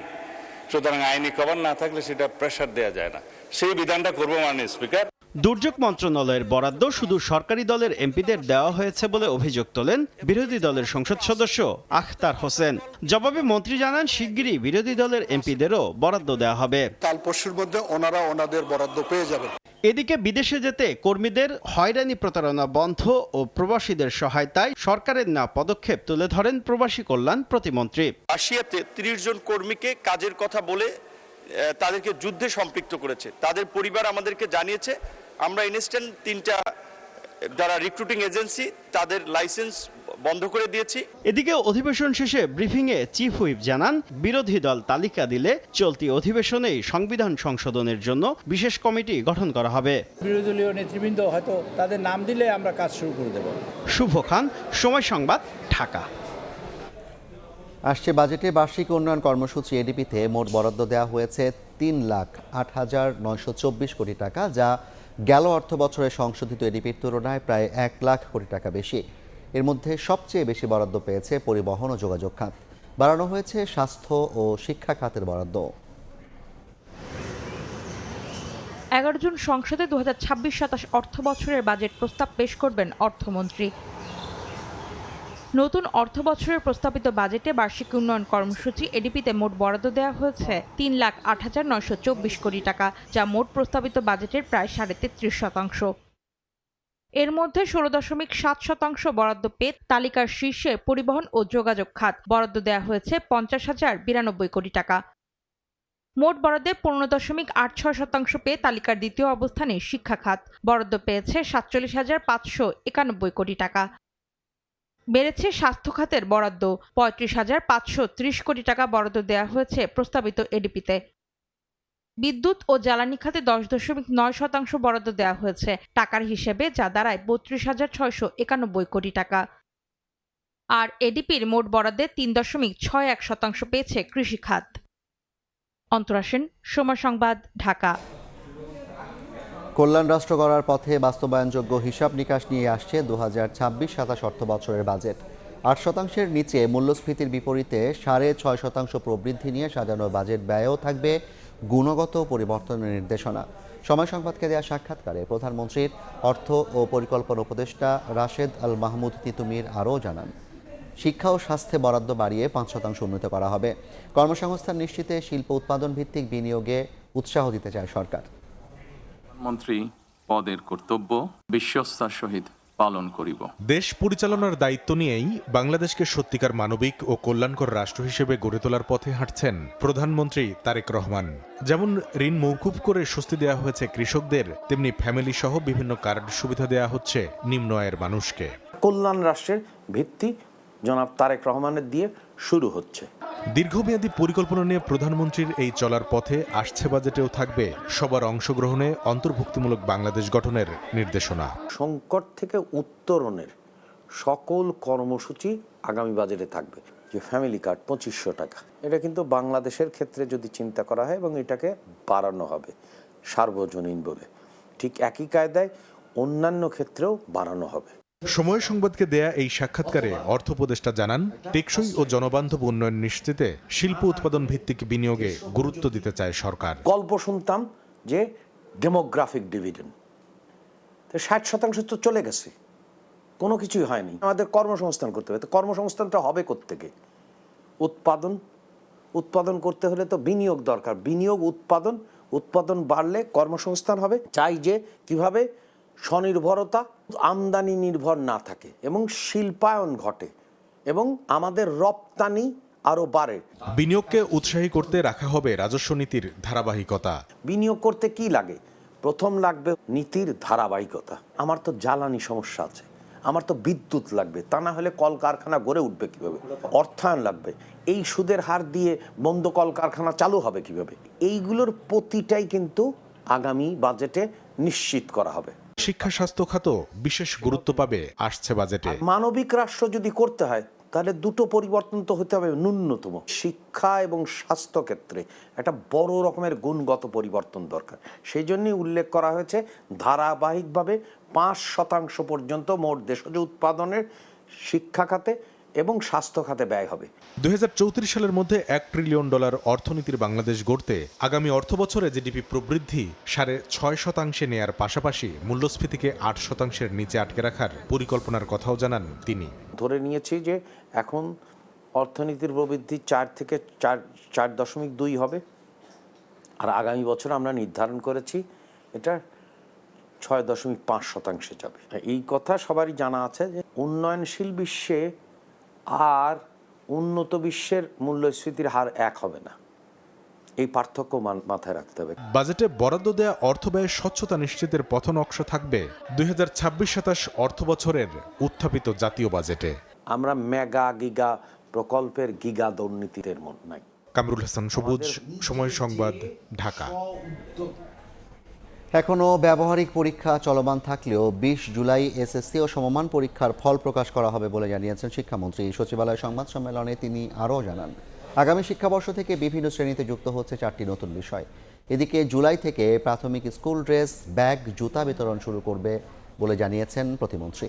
সুতরাং আইনি কভার না থাকলে সেটা প্রেসার দেওয়া যায় না। সেই বিধানটা করবো মাননীয় স্পিকার। দুর্যোগ মন্ত্রণালয়ের বরাদ্দ শুধু সরকারি দলের এমপিদের দেওয়া হয়েছে বলে অভিযোগ তোলেন বিরোধী দলের সংসদ সদস্য আখতার হোসেন। জবাবে মন্ত্রী জানান, শিগগিরই বিরোধী দলের এমপিদেরও বরাদ্দ দেওয়া হবে। কাল পরশুর মধ্যে ওনারা ওনাদের বরাদ্দ পেয়ে যাবেন। এদিকে বিদেশে যেতে কর্মীদের হয়রানি প্রতারণা বন্ধ ও প্রবাসীদের সহায়তায় সরকারের নেওয়া পদক্ষেপ তুলে ধরেন প্রবাসী কল্যাণ প্রতিমন্ত্রী। রাশিয়াতে 30 জন কর্মীকে কাজের কথা বলে তাদেরকে যুদ্ধে সম্পৃক্ত করেছে। তাদের পরিবার আমাদেরকে জানিয়েছে, আমরা ইনস্ট্যান্ট 3টা যারা রিক্রুটিং এজেন্সি তাদের লাইসেন্স বন্ধ করে দিয়েছি। এদিকে অধিবেশন শেষে ব্রিফিংয়ে চিফ হুইপ জানান, বিরোধী দল তালিকা দিলে চলতি অধিবেশনেই সংবিধান সংশোধনের জন্য বিশেষ কমিটি গঠন করা হবে। বিরোধী দলীয় নেতৃবৃন্দ হয়তো তাদের নাম দিলে আমরা কাজ শুরু করে দেব। শুভ খান, সময় সংবাদ, ঢাকা। আসছে বাজেটে বার্ষিক উন্নয়ন কর্মসূচি এডিপিতে মোট বরাদ্দ দেওয়া হয়েছে 3,08,924 কোটি টাকা, যা গেল অর্থ বছরে সংশোধিত এডিপির তুলনায় প্রায় 1 লাখ কোটি টাকা বেশি। এর মধ্যে সবচেয়ে বেশি বরাদ্দ পেয়েছে পরিবহন ও যোগাযোগ খাত। বাড়ানো হয়েছে স্বাস্থ্য ও শিক্ষা খাতের বরাদ্দ। 11 জুন সংসদে 2026-27 অর্থ বছরের বাজেট প্রস্তাব পেশ করবেন অর্থমন্ত্রী। নতুন অর্থ বছরের প্রস্তাবিত বাজেটে বার্ষিক উন্নয়ন কর্মসূচি এডিপিতে মোট বরাদ্দ দেওয়া হয়েছে 3,08,924 কোটি টাকা, যা মোট প্রস্তাবিত বাজেটের প্রায় 33.5%। এর মধ্যে 16.7% বরাদ্দ পেয়ে তালিকার শীর্ষে পরিবহন ও যোগাযোগ খাত। বরাদ্দ দেওয়া হয়েছে 50,092 কোটি টাকা। মোট বরাদ্দে 15.86% পেয়ে তালিকার দ্বিতীয় অবস্থানে শিক্ষা খাত। বরাদ্দ পেয়েছে 47,591 কোটি টাকা। বেড়েছে স্বাস্থ্য খাতের বরাদ্দ, 35,530 কোটি টাকা বরাদ্দ দেওয়া হয়েছে প্রস্তাবিত এডিপিতে। বিদ্যুৎ ও জ্বালানি খাতে 10.9% বরাদ্দ দেওয়া হয়েছে টাকার হিসেবে, যা দাঁড়ায় 32,691 কোটি টাকা। আর এডিপির মোট বরাদ্দে 3.61% পেয়েছে কৃষি খাত। অন্তরা সেন, সময় সংবাদ, ঢাকা। কল্যাণ রাষ্ট্র গড়ার পথে বাস্তবায়নযোগ্য হিসাব নিকাশ নিয়ে আসছে 2026-27 অর্থ বছরের বাজেট। 8%-এর নিচে মূল্যস্ফীতির বিপরীতে 6.5% প্রবৃদ্ধি নিয়ে সাজানো বাজেট ব্যয়ও থাকবে গুণগত পরিবর্তনের নির্দেশনা। সময় সংবাদকে দেওয়া সাক্ষাৎকারে প্রধানমন্ত্রীর অর্থ ও পরিকল্পনা উপদেষ্টা রাশেদ আল মাহমুদ তিতুমির আরও জানান, শিক্ষা ও স্বাস্থ্যে বরাদ্দ বাড়িয়ে 5% উন্নীত করা হবে। কর্মসংস্থান নিশ্চিতে শিল্প উৎপাদন ভিত্তিক বিনিয়োগে উৎসাহ দিতে চায় সরকার। মন্ত্রী পদের কর্তব্য বিশ্বস্তার সহিত পালন করিব। দেশ পরিচালনার দায়িত্ব নিয়েই বাংলাদেশকে সত্যিকার মানবিক ও কল্যাণকর রাষ্ট্র হিসেবে গড়ে তোলার পথে হাঁটছেন প্রধানমন্ত্রী তারেক রহমান। যেমন ঋণ মওকুফ করে স্বস্তি দেওয়া হয়েছে কৃষকদের, তেমনি ফ্যামিলি সহ বিভিন্ন কার্ড সুবিধা দেওয়া হচ্ছে নিম্ন আয়ের মানুষকে। কল্যাণ রাষ্ট্রের ভিত্তি জনাব তারেক রহমানের দিয়ে শুরু হচ্ছে। দীর্ঘমেয়াদী পরিকল্পনা নিয়ে প্রধানমন্ত্রীর এই চলার পথে আসছে বাজেটেও থাকবে সবার অংশগ্রহণে অন্তর্ভুক্তিমূলক বাংলাদেশ গঠনের নির্দেশনা। সংকট থেকে উত্তরণের সকল কর্মসূচি আগামী বাজেটে থাকবে। যে ফ্যামিলি কার্ড 2500 টাকা, এটা কিন্তু বাংলাদেশের ক্ষেত্রে যদি চিন্তা করা হয় এবং এটাকে বাড়ানো হবে সার্বজনীন বলে, ঠিক একই কায়দায় অন্যান্য ক্ষেত্রেও বাড়ানো হবে। সময় সংবাদকে দেয়া এই সাক্ষাৎকারে অর্থ উপদেষ্টা জানান, টেকসই ও জনবান্ধব উন্নয়ন নিশ্চিতে শিল্প উৎপাদন ভিত্তিক বিনিয়োগে গুরুত্ব দিতে চায় সরকার। গল্প শুনতাম যে ডেমোগ্রাফিক ডিভিডেন্ড, 60% তো চলে গেছে, কোনো কিছুই হয়নি। আমাদের কর্মসংস্থান করতে হবে। তো কর্মসংস্থানটা হবে কোত্থেকে? উৎপাদন করতে হলে তো বিনিয়োগ দরকার। বিনিয়োগ, উৎপাদন বাড়লে কর্মসংস্থান হবে। চাই যে কিভাবে স্বনির্ভরতা, আমদানি নির্ভর না থাকে এবং শিল্পায়ন ঘটে এবং আমাদের রপ্তানি আরো বাড়ে। বিনিয়োগকে উৎসাহী করতে রাখা হবে রাজস্ব নীতির ধারাবাহিকতা। বিনিয়োগ করতে কি লাগে? প্রথম লাগবে নীতির ধারাবাহিকতা। আমার তো জ্বালানি সমস্যা আছে, আমার তো বিদ্যুৎ লাগবে, তা না হলে কলকারখানা গড়ে উঠবে কিভাবে? অর্থায়ন লাগবে। এই সুদের হার দিয়ে বন্ধ কলকারখানা চালু হবে কিভাবে? এইগুলোর প্রতিটাই কিন্তু আগামী বাজেটে নিশ্চিত করা হবে। শিক্ষা স্বাস্থ্য খাত বিশেষ গুরুত্ব পাবে আসছে বাজেটে। মানবিক রাষ্ট্র যদি করতে হয় তাহলে দুটো পরিবর্তন তো হতে হবে ন্যূনতম। শিক্ষা এবং স্বাস্থ্য ক্ষেত্রে একটা বড় রকমের গুণগত পরিবর্তন দরকার। সেই জন্যই উল্লেখ করা হয়েছে ধারাবাহিকভাবে 5% পর্যন্ত মোট দেশজ উৎপাদনের শিক্ষা খাতে এবং স্বাস্থ্য খাতে ব্যয় হবে। 2034 সালের মধ্যে $1 ট্রিলিয়ন অর্থনীতির বাংলাদেশ গড়তে আগামী অর্থবছরে জিডিপি প্রবৃদ্ধি 6.5% নেয়ার পাশাপাশি মূল্যস্ফীতিকে 8%-এর নিচে আটকে রাখার পরিকল্পনার কথাও জানান তিনি। ধরে নিয়েছি যে এখন অর্থনীতির প্রবৃদ্ধি 4 থেকে 4.2 হবে, আর আগামী বছর আমরা নির্ধারণ করেছি এটা 6.5% যাবে। এই কথা সবারই জানা আছে যে উন্নয়নশীল বিশ্বে আর উন্নত বিশ্বের মূল্যস্ফীতির হার এক হবে না। এই পার্থক্য মাথায় রাখতে হবে। বাজেটে বরাদ্দ দেয়া অর্থ ব্যয় স্বচ্ছতা নিশ্চিতের পথনকশা থাকবে 2026-27 অর্থ বছরের উত্থাপিত জাতীয় বাজেটে। আমরা মেগা গিগা প্রকল্পের গিগা দুর্নীতির মন নাই। কামরুল হাসান সবুজ, সময় সংবাদ, ঢাকা। এখনও ব্যবহারিক পরীক্ষা চলমান থাকলেও 20 জুলাই এসএসসি ও সমমান পরীক্ষার ফল প্রকাশ করা হবে বলে জানিয়েছেন শিক্ষামন্ত্রী। সচিবালয় সংবাদ সম্মেলনে তিনি আরও জানান, আগামী শিক্ষাবর্ষ থেকে বিভিন্ন শ্রেণীতে যুক্ত হচ্ছে 4টি নতুন বিষয়। এদিকে জুলাই থেকে প্রাথমিক স্কুল ড্রেস, ব্যাগ, জুতা বিতরণ শুরু করবে বলে জানিয়েছেন প্রতিমন্ত্রী।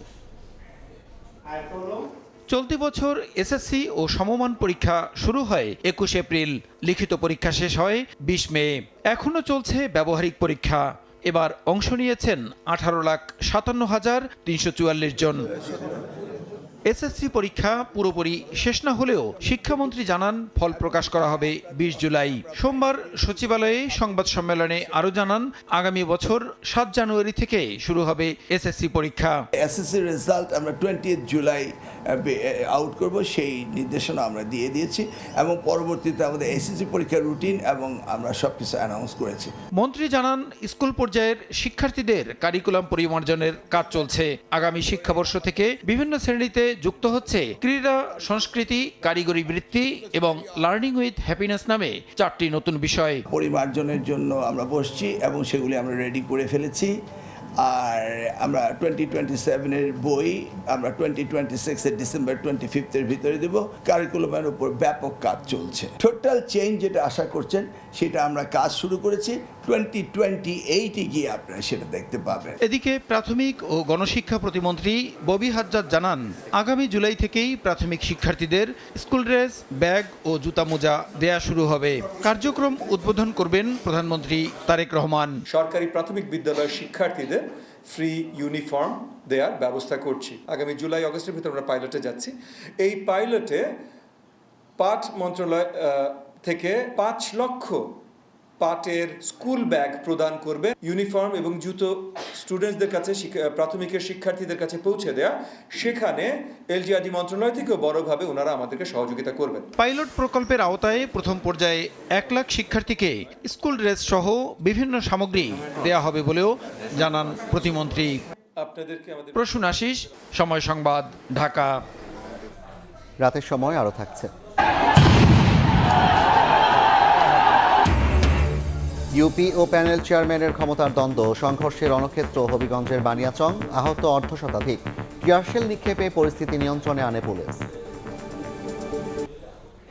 চলতি বছর এসএসসি ও সমমান পরীক্ষা শুরু হয় 21 এপ্রিল, লিখিত পরীক্ষা শেষ হয় 20 মে। এখনও চলছে ব্যবহারিক পরীক্ষা। এবার অংশ নিয়েছেন 18,57,344 জন। এসএসসি পরীক্ষা পুরোপুরি শেষ না হলেও শিক্ষামন্ত্রী জানান ফল প্রকাশ করা হবে 20 জুলাই। সোমবার সচিবালয়ে সংবাদ সম্মেলনে আরও জানান আগামী বছর 7 জানুয়ারি থেকে শুরু হবে এসএসসি পরীক্ষা। এসএসসি রেজাল্ট আমরা 20 জুলাই আউট করব, সেই নির্দেশনা আমরা দিয়ে দিয়েছি এবং পরবর্তীতে আমাদের এসএসসি পরীক্ষার রুটিন এবং আমরা সবকিছু অ্যানাউন্স করেছি। মন্ত্রী জানান স্কুল পর্যায়ের শিক্ষার্থীদের কারিকুলাম পরিমার্জনের কাজ চলছে। আগামী শিক্ষাবর্ষ থেকে বিভিন্ন শ্রেণীতে যুক্ত হচ্ছে ক্রীড়া, সংস্কৃতি, কারিগরি বৃত্তি এবং লার্নিং উইথ হ্যাপিনেস নামে 4টি নতুন বিষয়। পরিমার্জনের জন্য আমরা বসছি এবং সেগুলি আমরা রেডি করে ফেলেছি। আর আমরা 2027-এর বই আমরা 2026-এর ডিসেম্বর 25-এর ভিতরে দেব। কারিকুলামের উপর ব্যাপক কাজ চলছে। টোটাল চেঞ্জ যেটা আশা করছেন সেটা আমরা কাজ শুরু করেছি, 2028-এ গিয়ে আপনারা সেটা দেখতে পাবেন। এদিকে প্রাথমিক ও গণশিক্ষা প্রতিমন্ত্রী ববি হাজ্জাদ জানান আগামী জুলাই থেকেই প্রাথমিক শিক্ষার্থীদের স্কুল ড্রেস, ব্যাগ ও জুতা মোজা দেয়া শুরু হবে। কার্যক্রম উদ্বোধন করবেন প্রধানমন্ত্রী তারেক রহমান। সরকারি প্রাথমিক বিদ্যালয়ের শিক্ষার্থীদের ফ্রি ইউনিফর্ম দেওয়ার ব্যবস্থা করছি। আগামী জুলাই আগস্টের ভিতরে আমরা পাইলটে যাচ্ছি। এই পাইলটে পাট মন্ত্রণালয় থেকে 5 লক্ষ পাটের স্কুল ব্যাগ প্রদান করবে। ইউনিফর্ম এবং জুতো স্টুডেন্টসদের কাছে, প্রাথমিকের শিক্ষার্থীদের কাছে পৌঁছে দেয়া, সেখানে এলজিআরডি মন্ত্রণালয় থেকেও বড়ভাবে ওনারা আমাদেরকে সহযোগিতা করবেন। পাইলট প্রকল্পের আওতায় প্রথম পর্যায়ে 1 লাখ শিক্ষার্থীকে স্কুল ড্রেস সহ বিভিন্ন সামগ্রী দেয়া হবে বলেও জানান প্রতিমন্ত্রী। প্রসূন আশিস, সময় সংবাদ, ঢাকা। রাতের সময় আরও থাকছে। ইউপি ও প্যানেল চেয়ারম্যানের ক্ষমতার দ্বন্দ্ব, সংঘর্ষে রণক্ষেত্র হবিগঞ্জের বানিয়াচং, আহত 1/2 শতাধিক। টিয়ারশেল নিক্ষেপে পরিস্থিতি নিয়ন্ত্রণে আনে পুলিশ।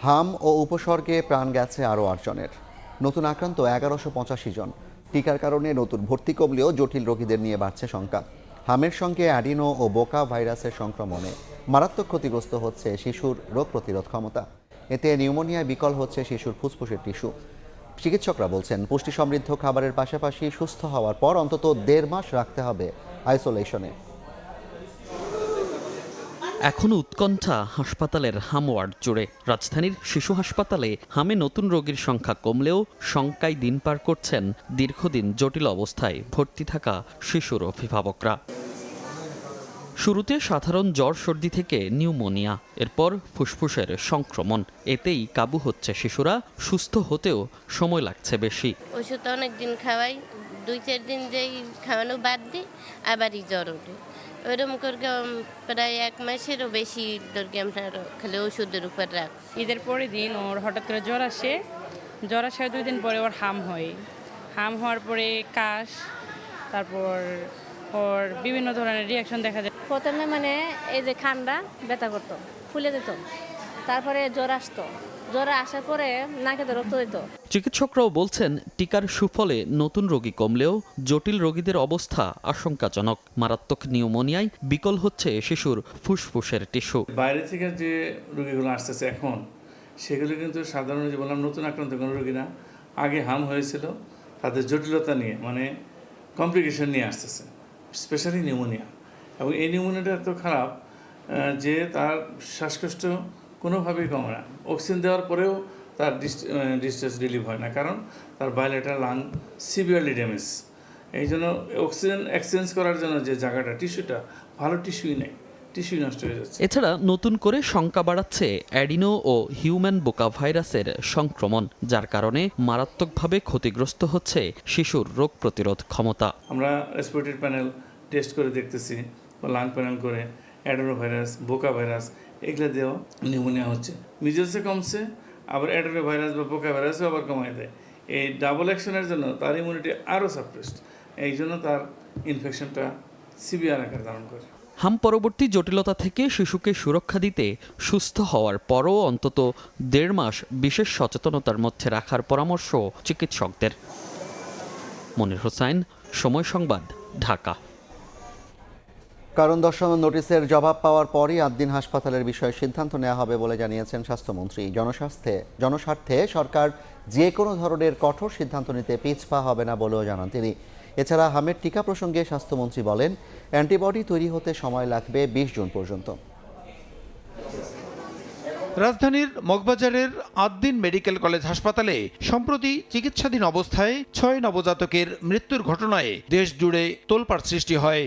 হাম ও উপসর্গে প্রাণ গেছে আরও 8 জনের। নতুন আক্রান্ত 1185 জন। টিকার কারণে নতুন ভর্তি কমলেও জটিল রোগীদের নিয়ে বাড়ছে শঙ্কা। হামের সঙ্গে অ্যাডিনো ও বোকা ভাইরাসের সংক্রমণে মারাত্মক ক্ষতিগ্রস্ত হচ্ছে শিশুর রোগ প্রতিরোধ ক্ষমতা। এতে নিউমোনিয়ায় বিকল হচ্ছে শিশুর ফুসফুসের টিস্যু। চিকিৎসকরা বলছেন পুষ্টি সমৃদ্ধ খাবারের পাশাপাশি সুস্থ হওয়ার পর অন্তত 1.5 মাস রাখতে হবে আইসোলেশনে। এখনো উৎকণ্ঠা হাসপাতালের হাম ওয়ার্ড জুড়ে। রাজধানীর শিশু হাসপাতালে হামে নতুন রোগীর সংখ্যা কমলেও শঙ্কায় দিন পার করছেন দীর্ঘদিন জটিল অবস্থায় ভর্তি থাকা শিশুর অভিভাবকরা। শুরুতে সাধারণ জ্বর সর্দি থেকে নিউমোনিয়া, এরপর ফুসফুসের সংক্রমণ। এতেই কাবু হচ্ছে শিশুরা, সুস্থ হতেও সময় লাগছে বেশি। ওষুধ অনেকদিন খাওয়াই, 2-4 দিন যেই খাওয়ানো বাদ দিই আবারই জ্বর ওঠে। ওইরকম করে প্রায় 1 মাসেরও বেশি দরকার আপনার খালি ওষুধের উপর রাখ। ঈদের পরের দিন ওর হঠাৎ করে জ্বর আসে, জ্বর আসার 2 দিন পরে ওর হাম হয়। হাম হওয়ার পরে কাশ, তারপর ওর বিভিন্ন ধরনের রিয়াকশন দেখা যায়। প্রথমে মানে এই যে ঠান্ডা ব্যথা করতো, ফুলে যেত, তারপরে জ্বর আসতো, জ্বর আসার পরে নাকে রক্ত দিত। চিকিৎসকরাও বলছেন টিকার সুফলে নতুন রোগী কমলেও জটিল রোগীদের অবস্থা আশঙ্কাজনক। মারাত্মক নিউমোনিয়ায় বিকল হচ্ছে শিশুর ফুসফুসের টিস্যু। বাইরে থেকে যে রোগীগুলো আসতেছে এখন, সেগুলো কিন্তু সাধারণ যে বললাম নতুন আক্রান্ত কোনো রোগী না, আগে হাম হয়েছিল, তাদের জটিলতা নিয়ে মানে কমপ্লিকেশন নিয়ে আসতেছে, স্পেশালি নিউমোনিয়া। এবং এই নিউমোনিয়াটা এত খারাপ যে তার শ্বাসকষ্ট কোনোভাবেই কমে না। অক্সিজেন দেওয়ার পরেও তার ডিসচার্জ রিলিভ হয় না, কারণ তার বায়োলেটার লাং সিভিয়ারলি ড্যামেজ। এই জন্য অক্সিজেন এক্সচেঞ্জ করার জন্য যে জায়গাটা, টিস্যুটা, ভালো টিস্যুই নেই, টিস্যুই নষ্ট হয়ে যাচ্ছে। এছাড়া নতুন করে শঙ্কা বাড়াচ্ছে অ্যাডিনো ও হিউম্যান বোকা ভাইরাসের সংক্রমণ, যার কারণে মারাত্মকভাবে ক্ষতিগ্রস্ত হচ্ছে শিশুর রোগ প্রতিরোধ ক্ষমতা। আমরা রেসপিরেটরি প্যানেল টেস্ট করে দেখতেছি, লাং প্যানেল করে অ্যাডেনো ভাইরাস, বোকা ভাইরাস এগুলো দিয়েও নিউমোনিয়া হচ্ছে। মিজেলসে কমছে, আবার অ্যাডেনো ভাইরাস বা বোকা ভাইরাসও আবার কমায় দেয়। এই ডাবল অ্যাকশনের জন্য তার ইমিউনিটি আরও সাপ্রেসড, এই জন্য তার ইনফেকশনটা সিভিয়ার আকার ধারণ করে। হাম পরবর্তী জটিলতা থেকে শিশুকে সুরক্ষা দিতে সুস্থ হওয়ার পরও অন্তত 1.5 মাস বিশেষ সচেতনতার মধ্যে রাখার পরামর্শ চিকিৎসকদের। মনির হোসাইন, সময় সংবাদ, ঢাকা। কারণ দর্শানোর নোটিশের জবাব পাওয়ার পরই 8 দিন হাসপাতালের বিষয়ে সিদ্ধান্ত নেওয়া হবে বলে জানিয়েছেন স্বাস্থ্যমন্ত্রী। জনস্বার্থে সরকার যে কোনো ধরনের কঠোর সিদ্ধান্ত নিতে পিছপা হবে না বলেও জানান তিনি। এছাড়া হামের টিকা প্রসঙ্গে স্বাস্থ্যমন্ত্রী বলেন, অ্যান্টিবডি তৈরি হতে সময় লাগবে 20 জুন পর্যন্ত। রাজধানীর মগবাজারের আদ্দিন মেডিকেল কলেজ হাসপাতালে সম্প্রতি চিকিৎসাধীন অবস্থায় 6 নবজাতকের মৃত্যুর ঘটনায় দেশ জুড়ে তোলপাড় সৃষ্টি হয়।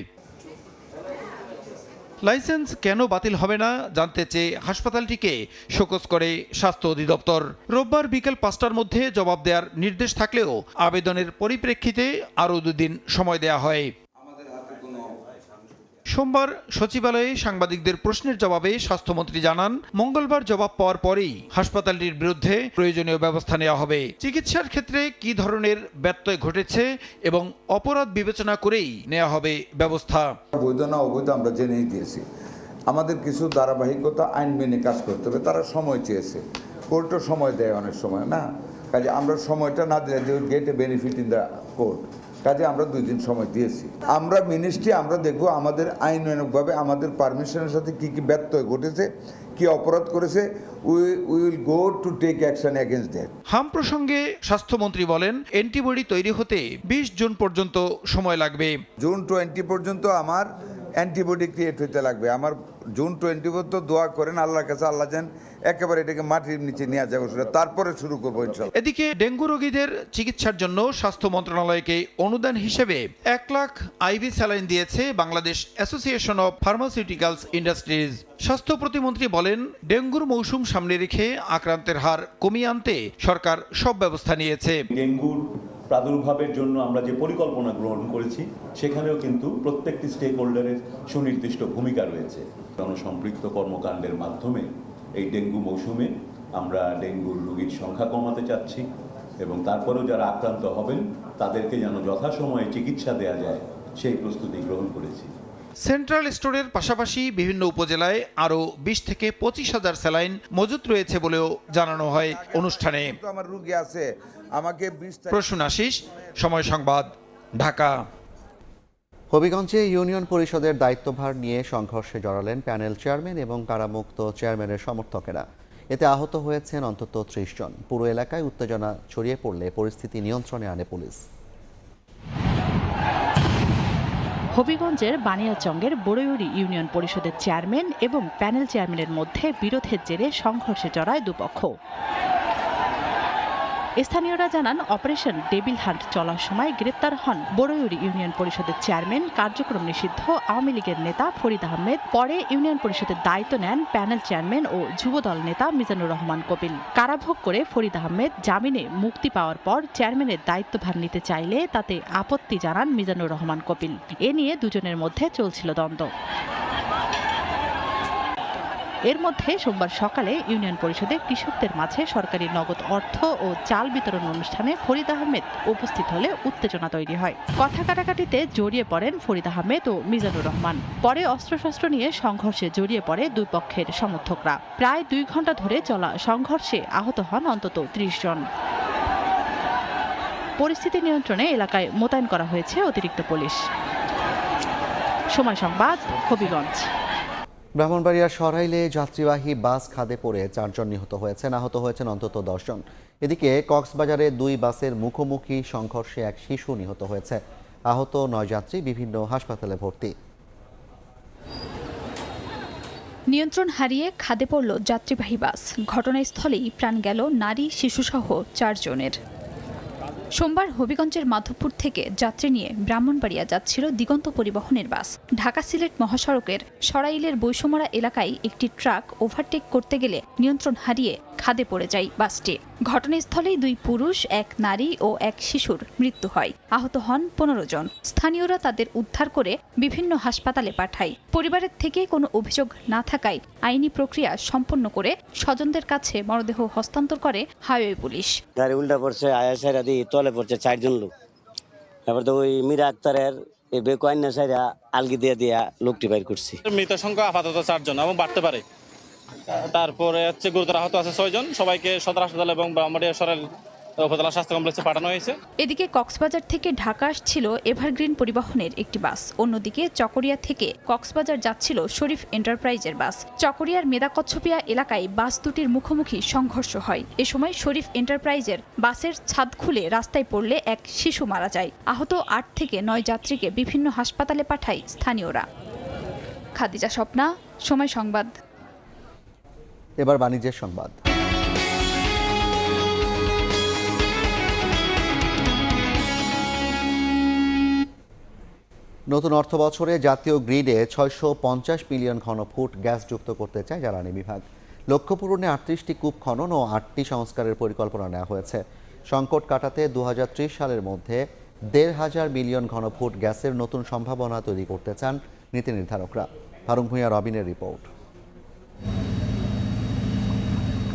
লাইসেন্স কেন বাতিল হবে না জানতে চেয়ে হাসপাতালটিকে শোকজ করে স্বাস্থ্য অধিদপ্তর। রোববার বিকেল 5টার মধ্যে জবাব দেওয়ার নির্দেশ থাকলেও আবেদনের পরিপ্রেক্ষিতে আরও 2 দিন সময় দেওয়া হয়। সোমবার সচিবালয়ে সাংবাদিকদের প্রশ্নের জবাবে স্বাস্থ্যমন্ত্রী জানান, মঙ্গলবার জবাব পাওয়ার পরেই হাসপাতালটির বিরুদ্ধে প্রয়োজনীয় ব্যবস্থা নেওয়া হবে। চিকিৎসার ক্ষেত্রে কী ধরনের ব্যত্যয় ঘটেছে এবং অপরাধ বিবেচনা করেই নেওয়া হবে ব্যবস্থা। বৈধ না অবৈধ আমরা জেনেই দিয়েছি। আমাদের কিছু ধারাবাহিকতা আইন মেনে কাজ করতে হবে। তারা সময় চেয়েছে, কোর্টও সময় দেয় অনেক সময় না, কাজে আমরা সময়টা না দিলে they will get a benefit in the court, কাজে আমরা 2 দিন সময় দিয়েছি। আমরা মিনিস্ট্রি আমরা দেখব আমাদের আইনানুগভাবে আমাদের পারমিশনের সাথে কি কি ব্যত্যয় ঘটেছে, কি অপরাধ করেছে, we will go to take action against that. হাম প্রসঙ্গে স্বাস্থ্যমন্ত্রী বলেন, অ্যান্টিবডি তৈরি হতে 20 জুন পর্যন্ত সময় লাগবে। জুন 20 পর্যন্ত আমার অ্যান্টিবডি ক্রিয়েট হতে লাগবে। আমার জুন 20 পর্যন্ত দোয়া করেন আল্লাহর কাছে, আল্লাহ যেন একেবারে এটাকে মাটির নিচে নিয়ে যাবে, তারপরে শুরু করবো ইনশাআল্লাহ। এদিকে ডেঙ্গু রোগীদের চিকিৎসার জন্য স্বাস্থ্য মন্ত্রণালয়কে অনুদান হিসেবে 1 লাখ আইভি স্যালাইন দিয়েছে Bangladesh association of pharmaceuticals industries. স্বাস্থ্য প্রতিমন্ত্রী বলেন, ডেঙ্গুর মৌসুম সামনে রেখে আক্রান্তের হার কমিয়ে আনতে সরকার সব ব্যবস্থা নিয়েছে। ডেঙ্গুর প্রাদুর্ভাবের জন্য আমরা যে পরিকল্পনা গ্রহণ করেছি সেখানেও কিন্তু প্রত্যেকটি স্টেক হোল্ডারের সুনির্দিষ্ট ভূমিকা রয়েছে। জনসম্পৃক্ত কর্মকাণ্ডের মাধ্যমে এই ডেঙ্গু মৌসুমে আমরা ডেঙ্গুর রোগীর সংখ্যা কমাতে চাচ্ছি এবং তারপরেও যারা আক্রান্ত হবেন তাদেরকে যেন যথাসময়ে চিকিৎসা দেওয়া যায় সেই প্রস্তুতি গ্রহণ করেছি। সেন্ট্রাল স্টোরের পাশাপাশি বিভিন্ন উপজেলায় আরও 20 থেকে 25,000 স্যালাইন মজুত রয়েছে বলেও জানানো হয় অনুষ্ঠানে। আমার রোগী আছে, আমাকে 20 প্রসূন আশিস, সময় সংবাদ, ঢাকা। হবিগঞ্জে ইউনিয়ন পরিষদের দায়িত্বভার নিয়ে সংঘর্ষে জড়ালেন প্যানেল চেয়ারম্যান এবং কারামুক্ত চেয়ারম্যানের সমর্থকেরা। এতে আহত হয়েছেন অন্তত 30 জন। পুরো এলাকায় উত্তেজনা ছড়িয়ে পড়লে পরিস্থিতি নিয়ন্ত্রণে আনে পুলিশ। হবিগঞ্জের বানিয়াচংয়ের বড়ইউরি ইউনিয়ন পরিষদের চেয়ারম্যান এবং প্যানেল চেয়ারম্যানের মধ্যে বিরোধের জেরে সংঘর্ষে জড়ায় দুপক্ষ। স্থানীয়রা জানান, অপারেশন ডেভিল হান্ট চলার সময় গ্রেপ্তার হন বড়ইউরি ইউনিয়ন পরিষদের চেয়ারম্যান, কার্যক্রম নিষিদ্ধ আওয়ামী লীগের নেতা ফরিদ আহমেদ। পরে ইউনিয়ন পরিষদের দায়িত্ব নেন প্যানেল চেয়ারম্যান ও যুবদল নেতা মিজানুর রহমান কপিল। কারাভোগ করে ফরিদ আহমেদ জামিনে মুক্তি পাওয়ার পর চেয়ারম্যানের দায়িত্বভার নিতে চাইলে তাতে আপত্তি জানান মিজানুর রহমান কপিল। এ নিয়ে দুজনের মধ্যে চলছিল দ্বন্দ্ব। এর মধ্যে সোমবার সকালে ইউনিয়ন পরিষদে কৃষকদের মাঝে সরকারি নগদ অর্থ ও চাল বিতরণ অনুষ্ঠানে ফরিদ আহমেদ উপস্থিত হলে উত্তেজনা তৈরি হয়। কথা কাটাকাটিতে জড়িয়ে পড়েন ফরিদ আহমেদ ও মিজানুর রহমান। পরে অস্ত্রশস্ত্র নিয়ে সংঘর্ষে জড়িয়ে পড়ে দুই পক্ষের সমর্থকরা। প্রায় 2 ঘণ্টা ধরে চলা সংঘর্ষে আহত হন অন্তত 30 জন। পরিস্থিতি নিয়ন্ত্রণে এলাকায় মোতায়েন করা হয়েছে অতিরিক্ত পুলিশ। সময় সংবাদ, হবিগঞ্জ। ব্রাহ্মণবাড়িয়ার সরাইলে যাত্রীবাহী বাস খাদে পড়ে 4 জন নিহত হয়েছেন, আহত হয়েছেন অন্তত 10 জন। এদিকে কক্সবাজারে 2 বাসের মুখোমুখি সংঘর্ষে এক শিশু নিহত হয়েছে। আহত 9 যাত্রী বিভিন্ন হাসপাতালে ভর্তি। নিয়ন্ত্রণ হারিয়ে খাদে পড়ল যাত্রীবাহী বাস। ঘটনাস্থলেই প্রাণ গেল নারী, শিশুসহ 4 জনের। সোমবার হবিগঞ্জের মাধবপুর থেকে যাত্রী নিয়ে ব্রাহ্মণবাড়িয়া যাচ্ছিল দিগন্ত পরিবহনের বাস। ঢাকা সিলেট মহাসড়কের সরাইলের বৈষমরা এলাকায় একটি ট্রাক ওভারটেক করতে গেলে নিয়ন্ত্রণ হারিয়ে খাদে পড়ে যায় বাসটি। ঘটনাস্থলেই 2 পুরুষ, 1 নারী ও 1 শিশুর মৃত্যু হয়। আহত হন 15 জন। স্থানীয়রা তাদের উদ্ধার করে বিভিন্ন হাসপাতালে পাঠায়। পরিবারের থেকে কোনো অভিযোগ না থাকায় আইনি প্রক্রিয়া সম্পন্ন করে স্বজনদের কাছে মরদেহ হস্তান্তর করে হাইওয়ে পুলিশ। গাড়ি উল্টা পড়ছে, আয়াসাইরা দিয়ে তলে পড়ছে 4 জন লোক। এবার তো ওই মীরা আক্তারের এই বেকোয়ান্না সাইরা আলগি দিয়ে দিয়া লোকটি বাইর করছি। মৃত সংখ্যা আপাতত 4 জন এবং বাড়তে পারে। তারপরে হচ্ছে গুরুতর আহত আছে 6 জন। সবাইকে সদর হাসপাতাল এবং ব্রাহ্মণবাড়িয়া সরাইল উপজেলা স্বাস্থ্য কমপ্লেক্সে পাঠানো হয়েছে। এদিকে কক্সবাজার থেকে ঢাকা আসছিল এভারগ্রিন পরিবহনের একটি বাস। অন্যদিকে চকরিয়া থেকে কক্সবাজার যাচ্ছিল শরীফ এন্টারপ্রাইজের বাস। চকরিয়ার মেদাকচ্ছপিয়া এলাকায় বাস দুটির মুখোমুখি সংঘর্ষ হয়। এ সময় শরীফ এন্টারপ্রাইজের বাসের ছাদ খুলে রাস্তায় পড়লে এক শিশু মারা যায়। আহত 8 থেকে 9 যাত্রীকে বিভিন্ন হাসপাতালে পাঠায় স্থানীয়রা। খাদিজা স্বপ্না, সময় সংবাদ। এবার বাণিজ্যের সংবাদ। নতুন অর্থ বছরে জাতীয় গ্রিডে 650 মিলিয়ন ঘনফুট গ্যাস যুক্ত করতে চায় জ্বালানি বিভাগ। লক্ষ্য পূরণে 38টি কূপ খনন ও 8টি সংস্কারের পরিকল্পনা নেওয়া হয়েছে। সংকট কাটাতে 2030 সালের মধ্যে 1,500 মিলিয়ন ঘনফুট গ্যাসের নতুন সম্ভাবনা তৈরি করতে চান নীতি নির্ধারকরা। ফারুক ভূঁইয়া রবিনের রিপোর্ট।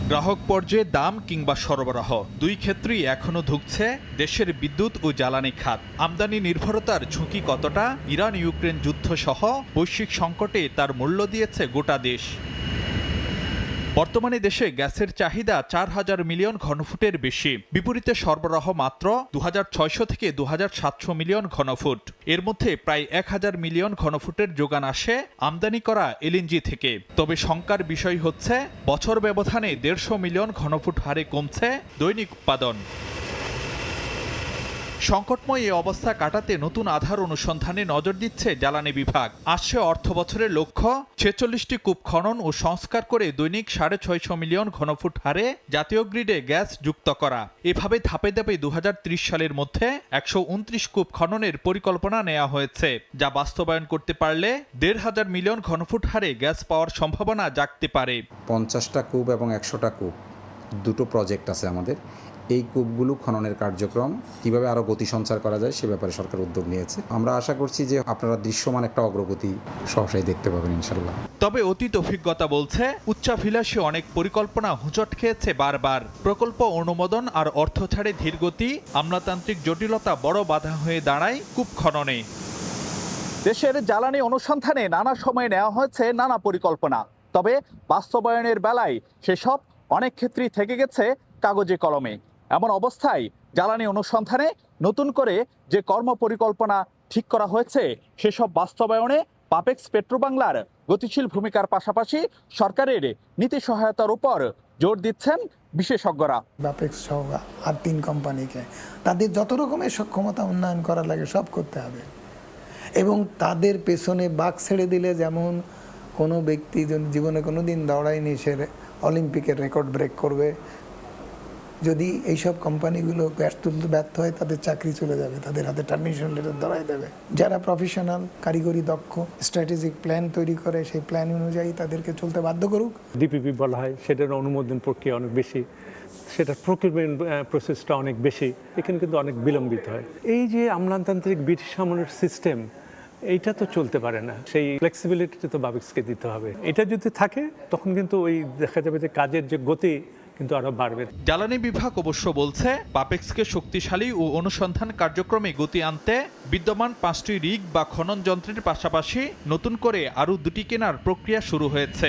গ্রাহক পর্যায়ে দাম কিংবা সরবরাহ দুই ক্ষেত্রেই এখনো ধুঁকছে দেশের বিদ্যুৎ ও জ্বালানি খাত। আমদানি নির্ভরতার ঝুঁকি কতটা, ইরান ইউক্রেন যুদ্ধ সহ বৈশ্বিক সংকটে তার মূল্য দিয়েছে গোটা দেশ। বর্তমানে দেশে গ্যাসের চাহিদা 4,000 মিলিয়ন ঘনফুটের বেশি, বিপরীতে সরবরাহ মাত্র 2,600 থেকে 2,700 মিলিয়ন ঘনফুট। এর মধ্যে প্রায় 1,000 মিলিয়ন ঘনফুটের যোগান আসে আমদানি করা এলএনজি থেকে। তবে শঙ্কার বিষয় হচ্ছে বছর ব্যবধানে 150 মিলিয়ন ঘনফুট হারে কমছে দৈনিক উৎপাদন। সংকটময় এই অবস্থা কাটাতে নতুন আধার অনুসন্ধানে নজর দিচ্ছে জ্বালানি বিভাগ। আসছে অর্থ বছরের লক্ষ্য 46টি কূপ খনন ও সংস্কার করে দৈনিক 650 মিলিয়ন ঘনফুট হারে জাতীয় গ্রিডে গ্যাস যুক্ত করা। এভাবে ধাপে ধাপে 2030 সালের মধ্যে 129 কূপ খননের পরিকল্পনা নেওয়া হয়েছে, যা বাস্তবায়ন করতে পারলে 1,500 মিলিয়ন ঘনফুট হারে গ্যাস পাওয়ার সম্ভাবনা জাগতে পারে। 50টা কূপ এবং 100টা কূপ দুটো প্রজেক্ট আছে আমাদের। এই কূপগুলো খননের কার্যক্রম কিভাবে আরও গতি সঞ্চার করা যায় সে ব্যাপারে সরকার উদ্যোগ নিয়েছে। আমরা আশা করছি যে আপনারা দৃশ্যমান একটা অগ্রগতি সহসাই দেখতে পাবেন ইনশাল্লাহ। তবে অতীত অভিজ্ঞতা বলছে উচ্চাভিলাষী অনেক পরিকল্পনা হুঁচট খেয়েছে বারবার। প্রকল্প অনুমোদন আর অর্থ ছাড়ে ধীরগতি, আমলাতান্ত্রিক জটিলতা বড় বাধা হয়ে দাঁড়ায় কূপ খননে। দেশের জ্বালানি অনুসন্ধানে নানা সময়ে নেওয়া হয়েছে নানা পরিকল্পনা, তবে বাস্তবায়নের বেলায় সেসব অনেক ক্ষেত্রেই থেকে গেছে কাগজে কলমে। এমন অবস্থায় জ্বালানি অনুসন্ধানে নতুন করে যে কর্ম পরিকল্পনা ঠিক করা হয়েছে সেসব বাস্তবায়নে পাপেক্স পেট্রোবাংলার গতিশীল ভূমিকার পাশাপাশি সরকারের নীতি সহায়তার উপর জোর দিচ্ছেন বিশেষজ্ঞরা। পাপেক্স সহ আর 3 কোম্পানিকে তাদের যত রকমের সক্ষমতা উন্নয়ন করা লাগে সব করতে হবে, এবং তাদের পেছনে বাঘ ছেড়ে দিলে যেমন কোনো ব্যক্তি জীবনে কোনো দিন দৌড়ায়নি সে অলিম্পিকের রেকর্ড ব্রেক করবে। যদি এইসব কোম্পানিগুলো গ্যাস তুলতে ব্যর্থ হয় তাদের চাকরি চলে যাবে, তাদের হাতে টার্মিনেশন লেটার ধরাই দেবে। যারা প্রফেশনাল, কারিগরি দক্ষ, স্ট্র্যাটেজিক প্ল্যান তৈরি করে সেই প্ল্যান অনুযায়ী তাদেরকে চলতে বাধ্য করুক। ডিপিপি বলা হয়, সেটার অনুমোদন প্রক্রিয়া অনেক বেশি, সেটার প্রকিউরমেন্ট প্রসেসটা অনেক বেশি, এখানে কিন্তু অনেক বিলম্বিত হয়। এই যে আমলাতান্ত্রিক ব্রিটিশ আমলের সিস্টেম, এইটা তো চলতে পারে না। সেই ফ্লেক্সিবিলিটি তো বাবেক্সকে দিতে হবে। এটা যদি থাকে তখন কিন্তু ওই দেখা যাবে যে কাজের যে গতি কিন্তু আরো বাড়বে। জ্বালানি বিভাগ অবশ্য বলছে পাপেক্সকে শক্তিশালী ও অনুসন্ধান কার্যক্রমে গতি আনতে বিদ্যমান 5টি রিগ বা খনন যন্ত্রের পাশাপাশি নতুন করে আরও 2টি কেনার প্রক্রিয়া শুরু হয়েছে।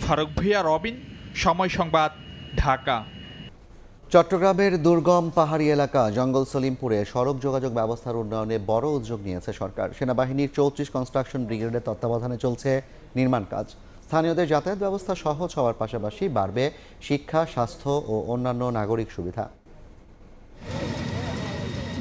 ফারুক ভূঁইয়া, রবিন, সময় সংবাদ, ঢাকা। চট্টগ্রামের দুর্গম পাহাড়ি এলাকা জঙ্গল সলিমপুরে সড়ক যোগাযোগ ব্যবস্থার উন্নয়নে বড় উদ্যোগ নিয়েছে সরকার। সেনাবাহিনীর 34 কনস্ট্রাকশন ব্রিগেডের তত্ত্বাবধানে চলছে নির্মাণ কাজ। স্থানীয়দের যাতায়াত ব্যবস্থা সহজ হওয়ার পাশাপাশি বাড়বে শিক্ষা, স্বাস্থ্য ও অন্যান্য নাগরিক সুবিধা।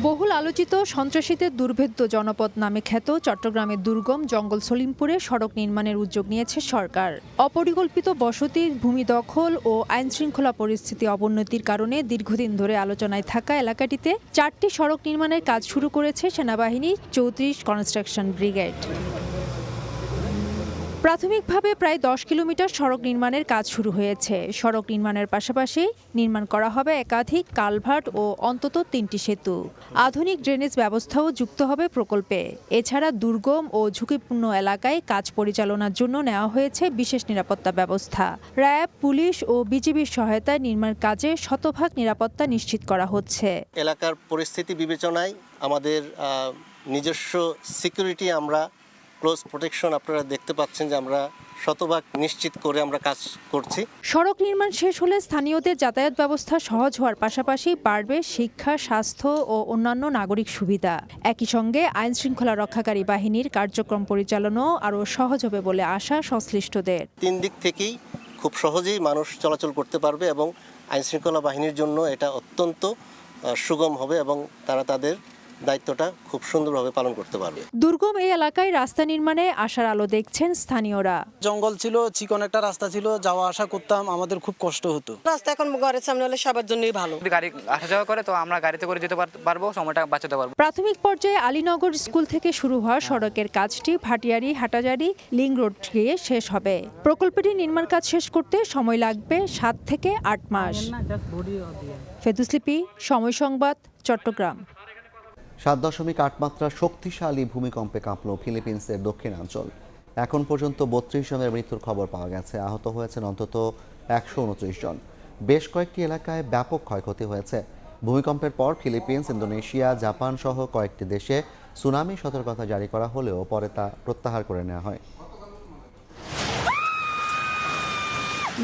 বহুল আলোচিত সন্ত্রাসীদের দুর্ভেদ্য জনপদ নামে খ্যাত চট্টগ্রামের দুর্গম জঙ্গল সলিমপুরে সড়ক নির্মাণের উদ্যোগ নিয়েছে সরকার। অপরিকল্পিত বসতি, ভূমি দখল ও আইনশৃঙ্খলা পরিস্থিতি অবনতির কারণে দীর্ঘদিন ধরে আলোচনায় থাকা এলাকাটিতে 4টি সড়ক নির্মাণের কাজ শুরু করেছে সেনাবাহিনীর 34 কনস্ট্রাকশন ব্রিগেড। প্রাথমিকভাবে প্রায় 10 কিলোমিটার সড়ক নির্মাণের কাজ শুরু হয়েছে। সড়ক নির্মাণের পাশাপাশি নির্মাণ করা হবে একাধিক কালভার্ট ও অন্তত 3টি সেতু। আধুনিক ড্রেনেজ ব্যবস্থাও যুক্ত হবে প্রকল্পে। এছাড়া দুর্গম ও ঝুঁকিপূর্ণ এলাকায় কাজ পরিচালনার জন্য নেওয়া হয়েছে বিশেষ নিরাপত্তা ব্যবস্থা। র্যাব, পুলিশ ও বিজিবির সহায়তায় নির্মাণ কাজে শতভাগ নিরাপত্তা নিশ্চিত করা হচ্ছে। এলাকার পরিস্থিতি বিবেচনায় আমাদের নিজস্ব সিকিউরিটি, আমরা ক্লোজ প্রোটেকশন আপনারা দেখতে পাচ্ছেন যে আমরা শতভাগ নিশ্চিত করে আমরা কাজ করছি। সড়ক নির্মাণ শেষ হলে স্থানীয়দের যাতায়াত ব্যবস্থা সহজ হওয়ার পাশাপাশি বাড়বে শিক্ষা, স্বাস্থ্য ও অন্যান্য নাগরিক সুবিধা। একই সঙ্গে আইন শৃঙ্খলা রক্ষাকারী বাহিনীর কার্যক্রম পরিচালনাও আরও সহজ হবে বলে আশা সংশ্লিষ্টদের। 3 দিক থেকেই খুব সহজেই মানুষ চলাচল করতে পারবে এবং আইন শৃঙ্খলা বাহিনীর জন্য এটা অত্যন্ত সুগম হবে এবং তারা তাদের দায়িত্বটা খুব সুন্দরভাবে পালন করতে পারবে। দুর্গম এই এলাকায় রাস্তা নির্মাণে আশার আলো দেখছেন স্থানীয়রা। জঙ্গল ছিল, চিকন একটা রাস্তা ছিল, যাওয়া আসা করতাম, আমাদের খুব কষ্ট হতো। রাস্তা এখন ঘরের সামনে হলে সবার জন্যই ভালো। গাড়ি আসা যাওয়া করে তো আমরা গাড়িতে করে যেতে পারবো, সময়টা বাঁচাতে পারবো। প্রাথমিক পর্যায়ে আলীনগর স্কুল থেকে শুরু হওয়া সড়কের কাজটি ভাটিয়ারি, হাটাজারি, লিং রোড গিয়ে শেষ হবে। প্রকল্পটি নির্মাণ কাজ শেষ করতে সময় লাগবে 7 থেকে 8 মাস। ফেদুসলিপি, সময় সংবাদ, চট্টগ্রাম। 7.8 মাত্রার শক্তিশালী ভূমিকম্পে কাঁপল ফিলিপিন্সের দক্ষিণাঞ্চল। এখন পর্যন্ত 32 জনের মৃত্যুর খবর পাওয়া গেছে। আহত হয়েছেন অন্তত 129 জন। বেশ কয়েকটি এলাকায় ব্যাপক ক্ষয়ক্ষতি হয়েছে। ভূমিকম্পের পর ফিলিপিন্স, ইন্দোনেশিয়া, জাপান সহ কয়েকটি দেশে সুনামি সতর্কতা জারি করা হলেও পরে তা প্রত্যাহার করে নেওয়া হয়।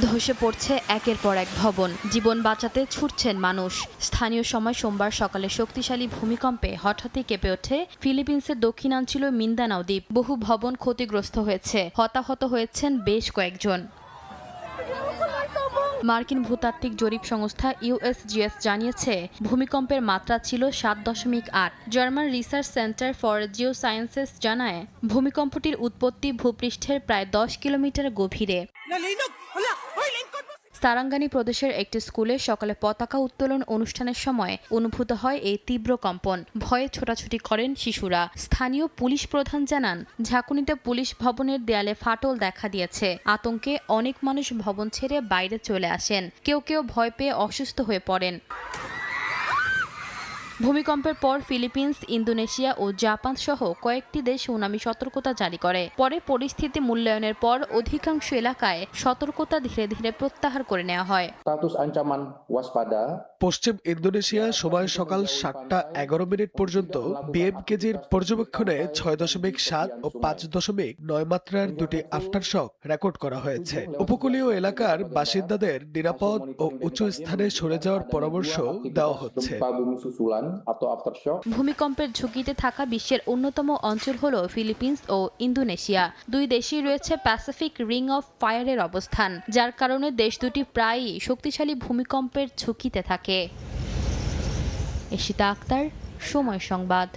ধসে পড়ছে একের পর এক ভবন, জীবন বাঁচাতে ছুটছেন মানুষ। স্থানীয় সময় সোমবার সকালে শক্তিশালী ভূমিকম্পে হঠাৎই কেঁপে ওঠে ফিলিপিন্সের দক্ষিণাঞ্চল মিন্দানাও দ্বীপ। বহু ভবন ক্ষতিগ্রস্ত হয়েছে, হতাহত হয়েছেন বেশ কয়েকজন। মার্কিন ভূতাত্ত্বিক জরিপ সংস্থা USGS জানিয়েছে ভূমিকম্পের মাত্রা ছিল 7.8। German research centre for Jio sciences জানায় ভূমিকম্পটির উৎপত্তি ভূপৃষ্ঠের প্রায় 10 কিলোমিটার গভীরে। সারাঙ্গানি প্রদেশের একটি স্কুলে সকালে পতাকা উত্তোলন অনুষ্ঠানের সময় অনুভূত হয় এই তীব্র কম্পন। ভয়ে ছোটাছুটি করেন শিশুরা। স্থানীয় পুলিশ প্রধান জানান ঝাঁকুনিতে পুলিশ ভবনের দেয়ালে ফাটল দেখা দিয়েছে। আতঙ্কে অনেক মানুষ ভবন ছেড়ে বাইরে চলে আসেন। কেউ কেউ ভয় পেয়ে অসুস্থ হয়ে পড়েন। ভূমিকম্পের পর ফিলিপিন্স, ইন্দোনেশিয়া ও জাপান সহ কয়েকটি দেশ সুনামি সতর্কতা জারি করে। পরে পরিস্থিতি মূল্যায়নের পর অধিকাংশ এলাকায় সতর্কতা ধীরে ধীরে প্রত্যাহার করে নেওয়া হয়। পশ্চিম ইন্দোনেশিয়া সময় সকাল 7:11 পর্যন্ত BMKG'র পর্যবেক্ষণে 6.7 ও 5.9 মাত্রার দুটি আফটার শক রেকর্ড করা হয়েছে। উপকূলীয় এলাকার বাসিন্দাদের নিরাপদ ও উঁচু স্থানে সরে যাওয়ার পরামর্শ দেওয়া হচ্ছে। ভূমিকম্পের ঝুঁকিতে থাকা বিশ্বের অন্যতম অঞ্চল হলো ফিলিপিন্স ও ইন্দোনেশিয়া। দুই দেশেই রয়েছে প্যাসিফিক রিং অফ ফায়ারের অবস্থান, যার কারণে দেশ দুটি প্রায়ই শক্তিশালী ভূমিকম্পের ঝুঁকিতে থাকে। এশিতা আক্তার, সময় সংবাদ।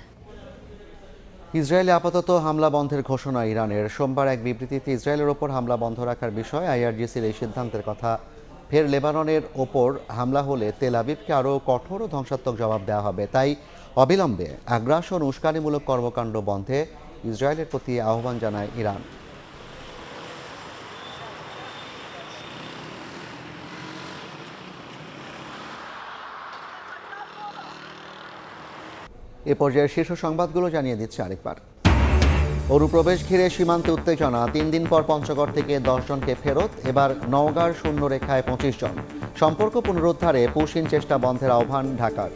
ইসরায়েলে আপাতত হামলা বন্ধের ঘোষণা ইরানের। সোমবার এক বিবৃতিতে ইসরায়েলের ওপর হামলা বন্ধ রাখার বিষয়ে IRGCর এই সিদ্ধান্তের কথা। ফের লেবাননের ওপর হামলা হলে তেল আবিবকে আরও কঠোর ও ধ্বংসাত্মক জবাব দেওয়া হবে। তাই অবিলম্বে আগ্রাসন উস্কানিমূলক কর্মকাণ্ড বন্ধে ইসরায়েলের প্রতি আহ্বান জানায় ইরান। এ পর্যায়ের শীর্ষ সংবাদগুলো জানিয়ে দিচ্ছে আরেকবার। অনুপ্রবেশ ঘিরে সীমান্তে উত্তেজনা। 3 দিন পর পঞ্চগড় থেকে 10 জনকে ফেরত। এবার নওগাঁর শূন্য রেখায় 25 জন। সম্পর্ক পুনরুদ্ধারে পুশিন চেষ্টা বন্ধের আহ্বান ঢাকার।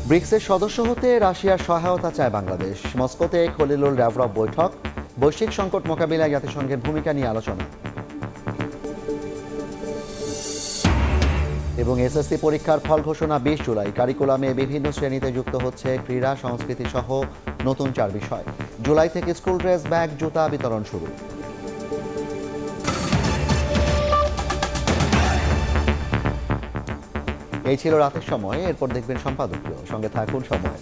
ব্রিক্সের সদস্য হতে রাশিয়ার সহায়তা চায় বাংলাদেশ। মস্কোতে খলিলুল ল্যাভরভ বৈঠক। বৈশ্বিক সংকট মোকাবিলায় জাতিসংঘের ভূমিকা নিয়ে আলোচনা। এবং SSC পরীক্ষার ফল ঘোষণা 20 জুলাই। কারিকুলামে বিভিন্ন শ্রেণীতে যুক্ত হচ্ছে ক্রীড়া, সংস্কৃতি সহ নতুন 4 বিষয়। জুলাই থেকে স্কুল ড্রেস, ব্যাগ, জুতা বিতরণ শুরু। এই ছিল রাতের সময়। এরপর দেখবেন সম্পাদকীয়। সঙ্গে থাকুন সময়।